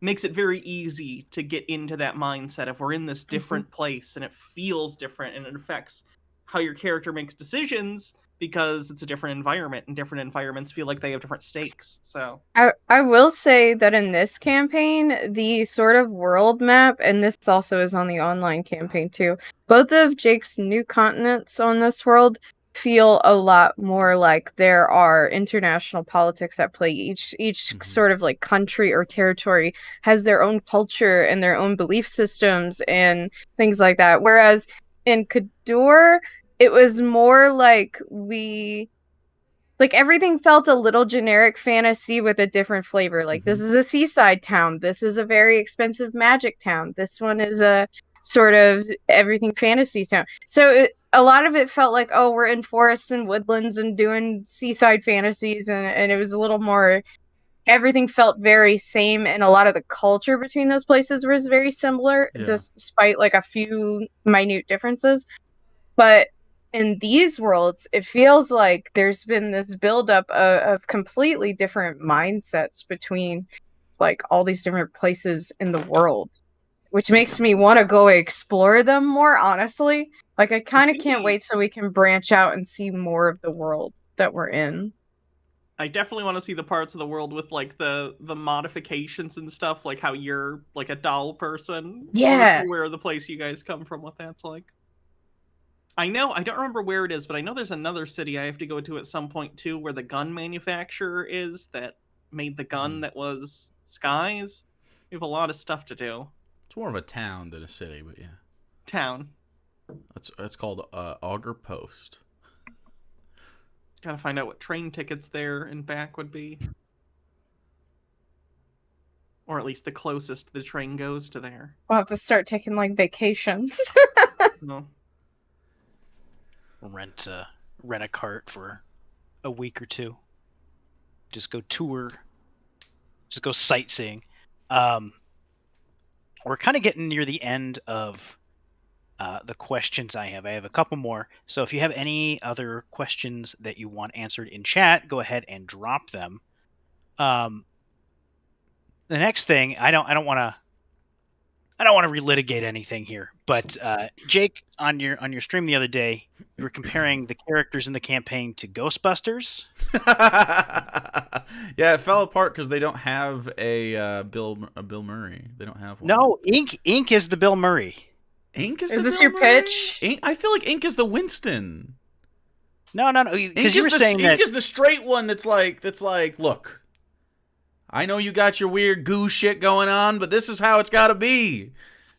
makes it very easy to get into that mindset of we're in this different place and it feels different and it affects how your character makes decisions because it's a different environment and different environments feel like they have different stakes. So I will say that in this campaign, the sort of world map, and this also is on the online campaign too, both of Jake's new continents on this world feel a lot more like there are international politics at play. Each sort of like country or territory has their own culture and their own belief systems and things like that. Whereas in Kador, it was more like everything felt a little generic fantasy with a different flavor. Like this is a seaside town. This is a very expensive magic town. This one is a sort of everything fantasy town. So a lot of it felt like, oh, we're in forests and woodlands and doing seaside fantasies. And it was a little more, everything felt very same. And a lot of the culture between those places was very similar, despite like a few minute differences. But in these worlds, it feels like there's been this buildup of completely different mindsets between like all these different places in the world, which makes me want to go explore them more, honestly. Like I kind of can't wait so we can branch out and see more of the world that we're in. I definitely want to see the parts of the world with like the modifications and stuff, like how you're like a doll person. Yeah. Where the place you guys come from, what that's like. I know, I don't remember where it is, but I know there's another city I have to go to at some point too, where the gun manufacturer is that made the gun that was Sky's. We have a lot of stuff to do. It's more of a town than a city, but yeah. Town. It's called Augur Post. Gotta find out what train tickets there and back would be. Or at least the closest the train goes to there. We'll have to start taking like vacations. No. Rent a cart for a week or two. Just go tour. Just go sightseeing. We're kind of getting near the end of the questions I have. I have a couple more. So if you have any other questions that you want answered in chat, go ahead and drop them. The next thing, I don't want to relitigate anything here, but Jake, on your stream the other day, you were comparing the characters in the campaign to Ghostbusters. Yeah, it fell apart because they don't have a Bill Murray. They don't have one. No, Ink is the Bill Murray. Ink is this Bill your Murray? pitch? I feel like Ink is the Winston. No, because you were saying Ink is the straight one that's like, look, I know you got your weird goo shit going on, but this is how it's got to be.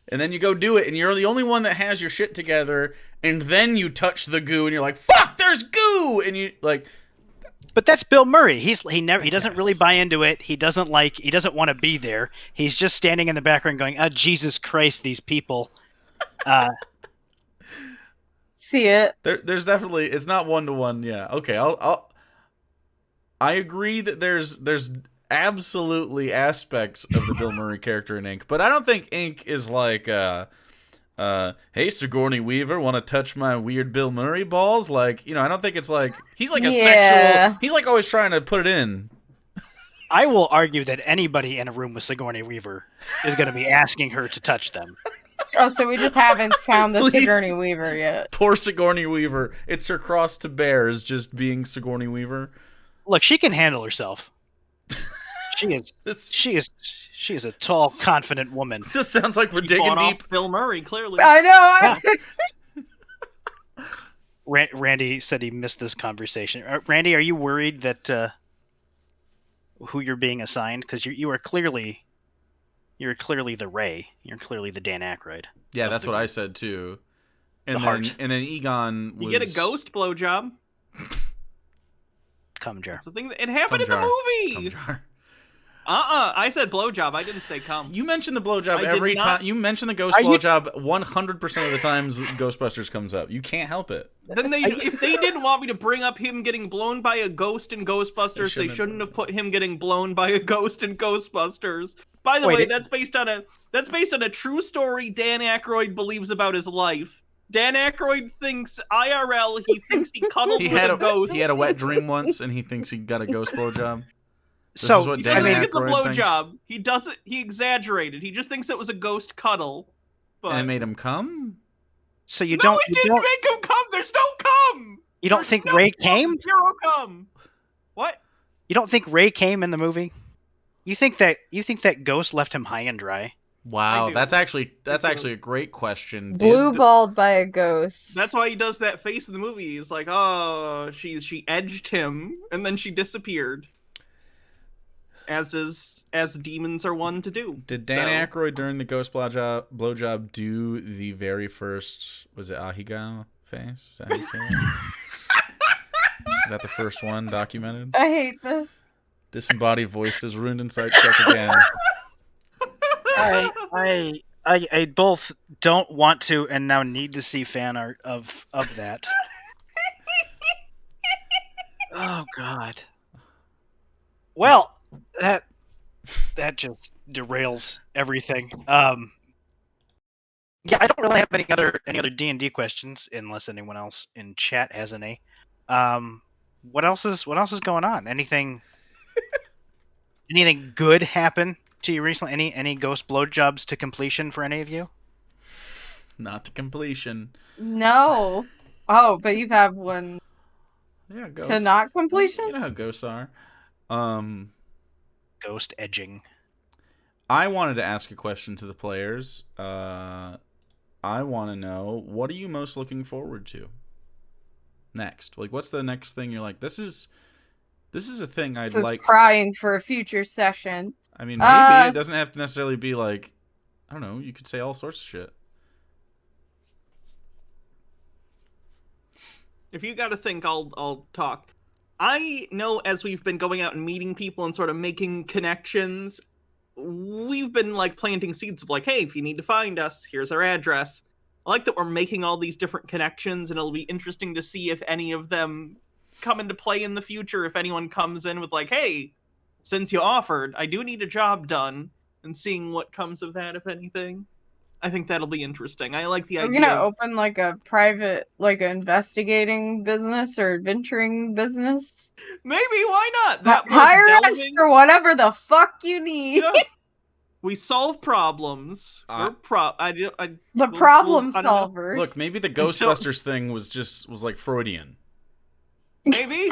And then you go do it, and you're the only one that has your shit together, and then you touch the goo, and you're like, fuck, there's goo! And you, like, But that's Bill Murray. He doesn't really buy into it. He doesn't want to be there. He's just standing in the background going, "Oh, Jesus Christ, these people." See it. There's definitely, it's not 1-to-1. Yeah. Okay. I agree that there's absolutely aspects of the Bill Murray character in Ink, but I don't think Ink is like hey, Sigourney Weaver, want to touch my weird Bill Murray balls? Like, I don't think it's like he's like a sexual. He's like always trying to put it in. I will argue that anybody in a room with Sigourney Weaver is going to be asking her to touch them. Oh, so we just haven't found the Please. Sigourney Weaver yet. Poor Sigourney Weaver. It's her cross to bear is just being Sigourney Weaver. Look, she can handle herself. She is a tall, confident woman. This sounds like we're He digging fought off deep. Bill Murray, clearly. I know. Randy said he missed this conversation. Randy, are you worried that who you're being assigned? Because you're clearly the Ray. You're clearly the Dan Aykroyd. Yeah, that's what I said too. And The then heart. and then Egon was You get a ghost blowjob. Cum jar. It's the thing that it happened Cum in jar. the Cum movie. jar. I said blowjob. I didn't say cum. You mention the blowjob I did every not- time. You mention the ghost Are you- blowjob 100% of the times Ghostbusters comes up. You can't help it. Then if they didn't want me to bring up him getting blown by a ghost in Ghostbusters, they shouldn't have put him getting blown by a ghost in Ghostbusters. By the way, that's based on a true story Dan Aykroyd believes about his life. Dan Aykroyd thinks IRL. He thinks he cuddled with a ghost. He had a wet dream once, and he thinks he got a ghost blowjob. This So is what He Dan doesn't think it's a Aykroyd thinks. blowjob. He doesn't. He exaggerated. He just thinks it was a ghost cuddle. But And it made him come? So you no, don't it didn't make him come. There's no cum. you don't There's think no Ray cum. came? Zero cum. What? You don't think Ray came in the movie? You think that ghost left him high and dry? Wow, do. that's actually do. a great question. Blue balled by a ghost. That's why he does that face in the movie. He's like, oh, she edged him, and then she disappeared. As demons are one to do. Did Dan Aykroyd during the ghost blowjob do the very first, was it Ahigao face? Is that how you say it? Is that the first one documented? I hate this. Disembodied voices ruined insight check again. I both don't want to and now need to see fan art of that. Oh God. Well, that just derails everything. Yeah, I don't really have any other D&D questions unless anyone else in chat has any. What else is going on? Anything good happen to you recently? Any ghost blowjobs to completion for any of you? Not to completion. No. Oh, but you've had one Yeah, ghosts. to not completion? You know how ghosts are. Ghost edging. I wanted to ask a question to the players. I want to know, what are you most looking forward to next? Like, what's the next thing you're like, this is a thing I'd This is like. prying for a future session. I mean, maybe it doesn't have to necessarily be like, I don't know, you could say all sorts of shit. If you got to think, I'll talk. I know as we've been going out and meeting people and sort of making connections, we've been like planting seeds of like, hey, if you need to find us, here's our address. I like that we're making all these different connections, and it'll be interesting to see if any of them come into play in the future. If anyone comes in with like, hey, since you offered, I do need a job done, and seeing what comes of that, if anything. I think that'll be interesting. I like the Are we idea. gonna open like a private, like an investigating business or adventuring business? Maybe, why not? That much Hire us delving- for whatever the fuck you need. Yeah. We solve problems. Uh, The We'll- problem I don't know. solvers. Look, maybe the Ghostbusters thing was like Freudian. Maybe.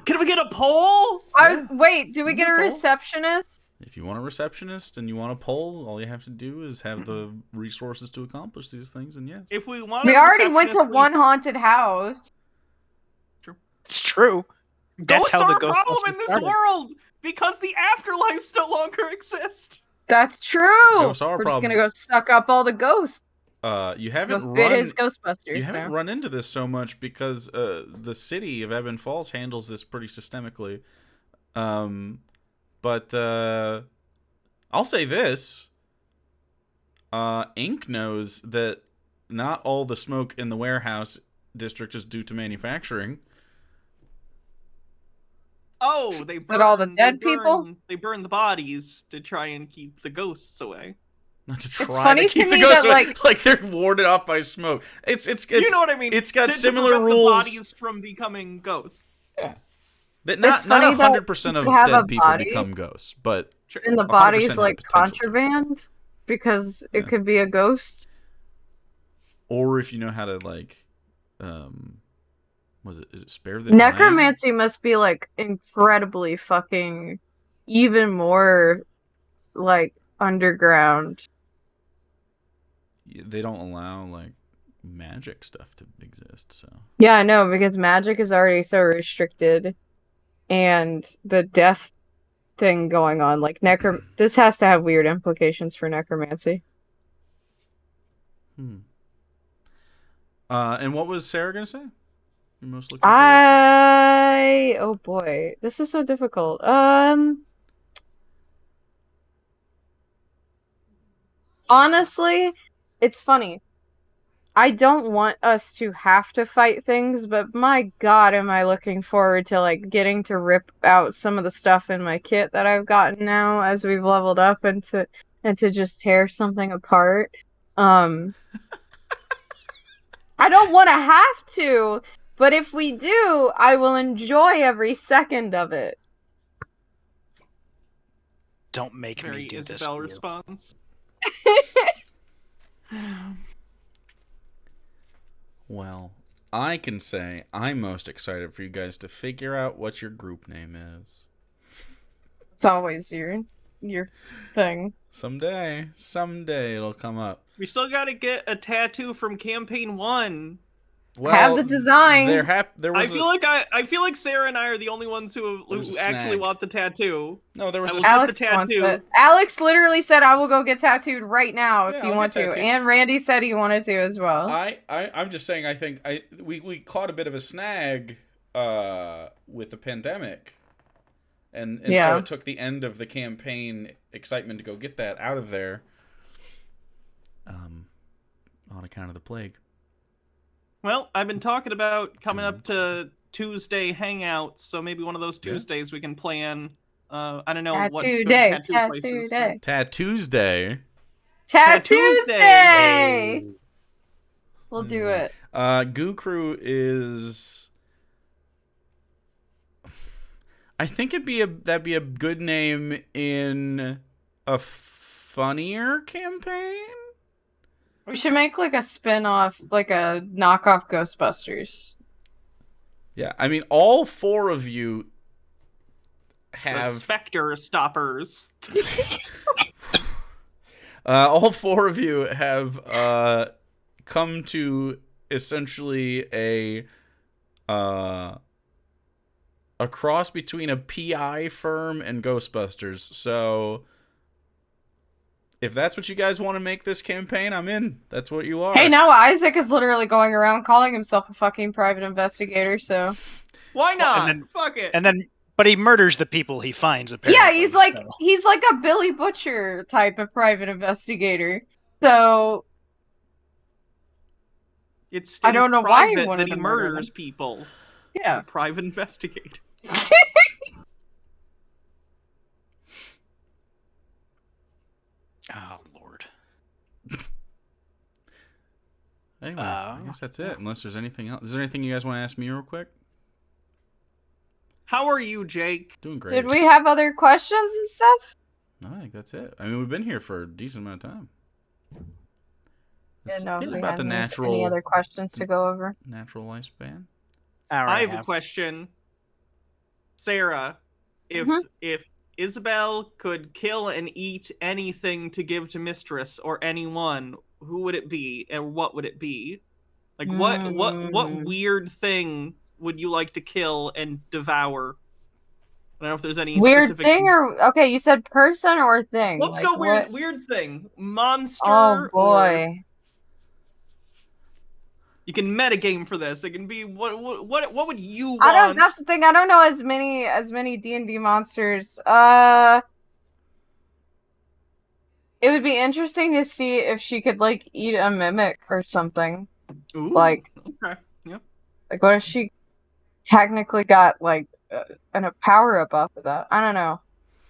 Can we get a poll? Wait, do we get a Nicole? receptionist? If you want a receptionist and you want a poll, all you have to do is have the resources to accomplish these things, and yes. If we want, We a already went to receptionist, one haunted house. It's true. That's Ghosts how are the a problem in Ghostbusters this started. world because the afterlives no longer exist. That's true. Ghosts are a We're just problem. gonna go suck up all the ghosts. you haven't It is run Ghostbusters. you haven't so. run into this so much because the city of Ebon Falls handles this pretty systemically. But I'll say this: Inc. knows that not all the smoke in the warehouse district is due to manufacturing. Oh, they it all the dead people? They burn the bodies to try and keep the ghosts away. Not to try funny to keep to the me ghosts that, away. Like they're warded off by smoke. It's you know what I mean? It's got to similar prevent rules. The bodies from becoming ghosts. Yeah. That It's not funny that 100% of you have dead a people body, become ghosts, but And the 100% body's has like the potential to. contraband because Yeah. it could be a ghost. Or if you know how to like is it spare the dying? Necromancy must be like incredibly fucking even more like underground. They don't allow like magic stuff to exist, so Yeah, I know, because magic is already so restricted and the death thing going on, like this has to have weird implications for necromancy. And what was Sarah gonna say? You're most looking forward to? Oh boy, this is so difficult. Honestly, it's funny. I don't want us to have to fight things, but my god, am I looking forward to like getting to rip out some of the stuff in my kit that I've gotten now as we've leveled up and to just tear something apart. I don't want to have to, but if we do, I will enjoy every second of it. Don't make Very me do this. Isabel to you. response. Well, I can say I'm most excited for you guys to figure out what your group name is. It's always your thing. Someday it'll come up. We still gotta get a tattoo from campaign 1. Well, Have the design. There I was feel like Sarah and I are the only ones who was a actually snag. want the tattoo. no, there was I a will s- get the Alex wants tattoo. it. Alex literally said, "I will go get tattooed right now if Yeah, you I'll want get to," tattooed. and Randy said he wanted to as well. I'm just saying. I think we caught a bit of a snag with the pandemic, and so Yeah. it took the end of the campaign excitement to go get that out of there. On account of the plague. Well, I've been talking about coming up to Tuesday hangouts, so maybe one of those Yeah. Tuesdays we can plan. I don't know what Tattoo good day, tattoo tattoo places. day, Tattoos Day. Tattoos Day. day. We'll do it. Goo Crew is. I think that'd be a good name in a funnier campaign. We should make like a spin-off, like a knockoff Ghostbusters. Yeah, I mean, all four of you The have Spectre stoppers. all four of you have come to essentially a cross between a PI firm and Ghostbusters. So if that's what you guys want to make this campaign, I'm in. That's what you are. Hey, now Isaac is literally going around calling himself a fucking private investigator, so... Why not? then- Fuck it. But he murders the people he finds. Apparently. Yeah, he's like so. a Billy Butcher type of private investigator. So It's I don't know why he private wanted that he to murder murders them. people. yeah. He's a private investigator. Oh Lord. Anyway, I guess that's it. Unless there's anything else. Is there anything you guys want to ask me real quick? How are you, Jake? Doing great. Did we have other questions and stuff? No, I think that's it. I mean, we've been here for a decent amount of time. Yeah, That's no, if we about had the any other questions to go over. natural lifespan. All right. I have a question. Sarah, if Isabel could kill and eat anything to give to Mistress or anyone, who would it be and what would it be? Like what weird thing would you like to kill and devour? I don't know if there's any Weird specific thing or okay, you said person or thing? Let's Like, go what? weird thing. Monster Oh or boy. You can metagame for this. It can be what would you want? I don't. That's the thing. I don't know as many D&D monsters. It would be interesting to see if she could like eat a mimic or something. Ooh, Like, okay, yeah. like what if she technically got like a power up off of that? I don't know.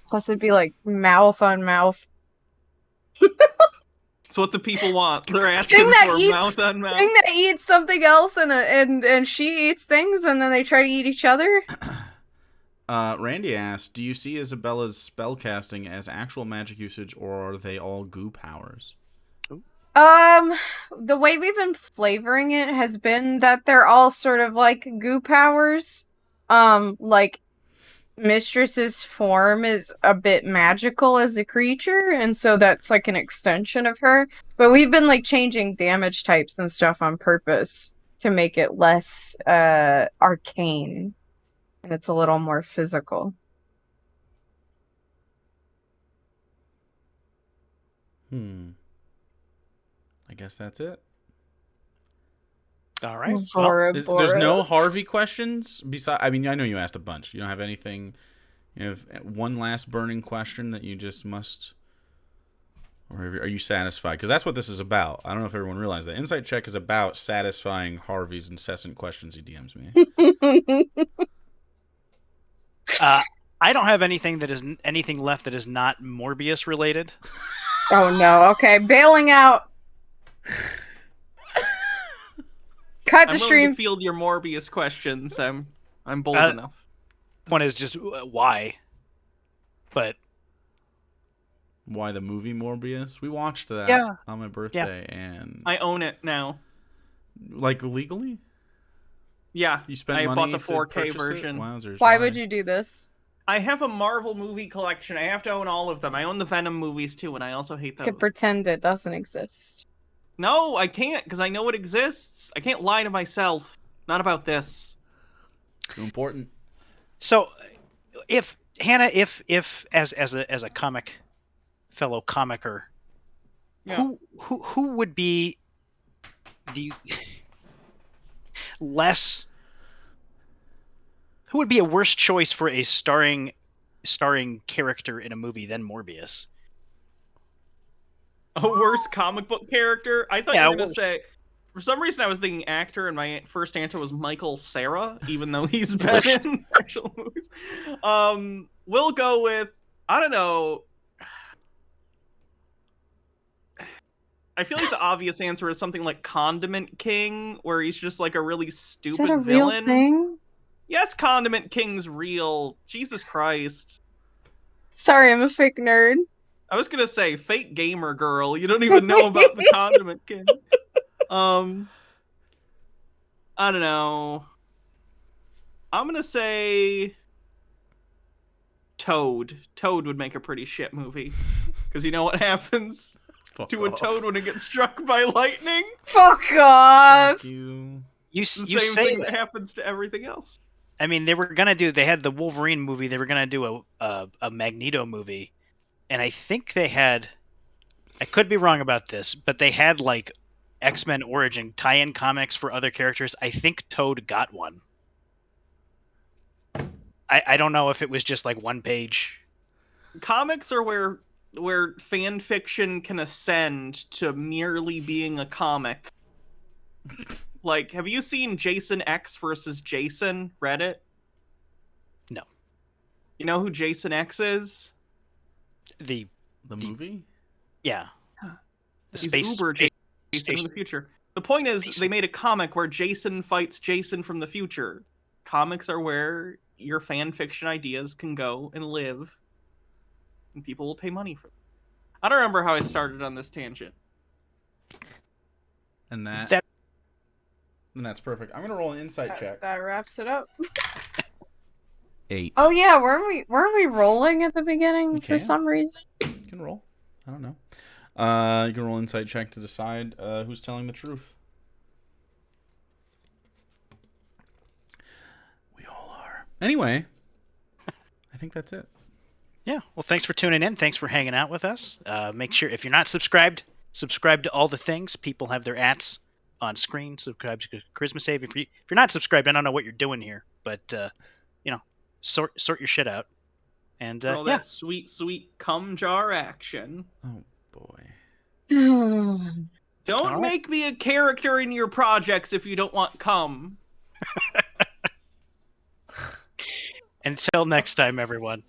Plus, it'd be like mouth on mouth. It's what the people want. They're asking Thing that for eats- mouth on mouth. Thing that eats something else, and she eats things, and then they try to eat each other. Randy asked, do you see Isabella's spellcasting as actual magic usage, or are they all goo powers? The way we've been flavoring it has been that they're all sort of like goo powers. Like Mistress's form is a bit magical as a creature, and so that's like an extension of her. But we've been like changing damage types and stuff on purpose to make it less arcane. And it's a little more physical. I guess that's it. All right. Well, There's no Harvey questions? I mean, I know you asked a bunch. You don't have anything... You have one last burning question that you just must... Or are you satisfied? Because that's what this is about. I don't know if everyone realized that. Insight Check is about satisfying Harvey's incessant questions he DMs me. I don't have anything left that is not Morbius related. Oh no, okay. Bailing out. Cut the I'm willing stream. to field your Morbius questions. I'm bold enough. One is just why, but Why the movie Morbius? We watched that on my birthday, and I own it now. like legally. Yeah, You spent I money bought the to 4K purchase it? version. Wowzers, Why would you do this? I have a Marvel movie collection. I have to own all of them. I own the Venom movies too, and I also hate You those. could pretend it doesn't exist. No, I can't, because I know it exists. I can't lie to myself. Not about this. Too important. so if Hannah, if as a fellow comicer, Yeah. who would be the less who would be a worse choice for a starring character in a movie than Morbius? A worse comic book character? I thought Yeah, you were going worse. to say... For some reason, I was thinking actor, and my first answer was Michael Cera, even though he's been in actual movies. We'll go with... I don't know... I feel like the obvious answer is something like Condiment King, where he's just like a really stupid Is that a real villain. thing? Yes, Condiment King's real. Jesus Christ. Sorry, I'm a fake nerd. I was gonna say fake gamer girl. You don't even know about the Condiment King. I don't know. I'm gonna say Toad. Toad would make a pretty shit movie, because you know what happens Fuck to a off. toad when it gets struck by lightning? Fuck off! Fuck you. You It's the you same say thing that. that happens to everything else. I mean, they had the Wolverine movie. They were gonna do a Magneto movie, and I think they had. I could be wrong about this, but they had like X-Men Origin tie-in comics for other characters. I think Toad got one. I don't know if it was just like one page. Comics are where fan fiction can ascend to merely being a comic. Like, have you seen Jason X versus Jason Reddit? No. You know who Jason X is? The movie? Yeah. The He's space Uber space Jason station. in the future. The point is, Jason. they made a comic where Jason fights Jason from the future. Comics are where your fan fiction ideas can go and live, and people will pay money for them. I don't remember how I started on this tangent. And That- And that's perfect. I'm gonna roll an insight check. That wraps it up. 8. Oh yeah, weren't we rolling at the beginning You for can. some reason? You can roll. I don't know. You can roll insight check to decide who's telling the truth. We all are. Anyway, I think that's it. Yeah. Well, thanks for tuning in. Thanks for hanging out with us. Make sure if you're not subscribed, subscribe to all the things. People have their ats on screen. Subscribe to Charisma Save. If you're not subscribed, I don't know what you're doing here, but sort your shit out. And For all that sweet, sweet cum jar action. Oh boy. Don't All right. make me a character in your projects if you don't want cum. Until next time, everyone.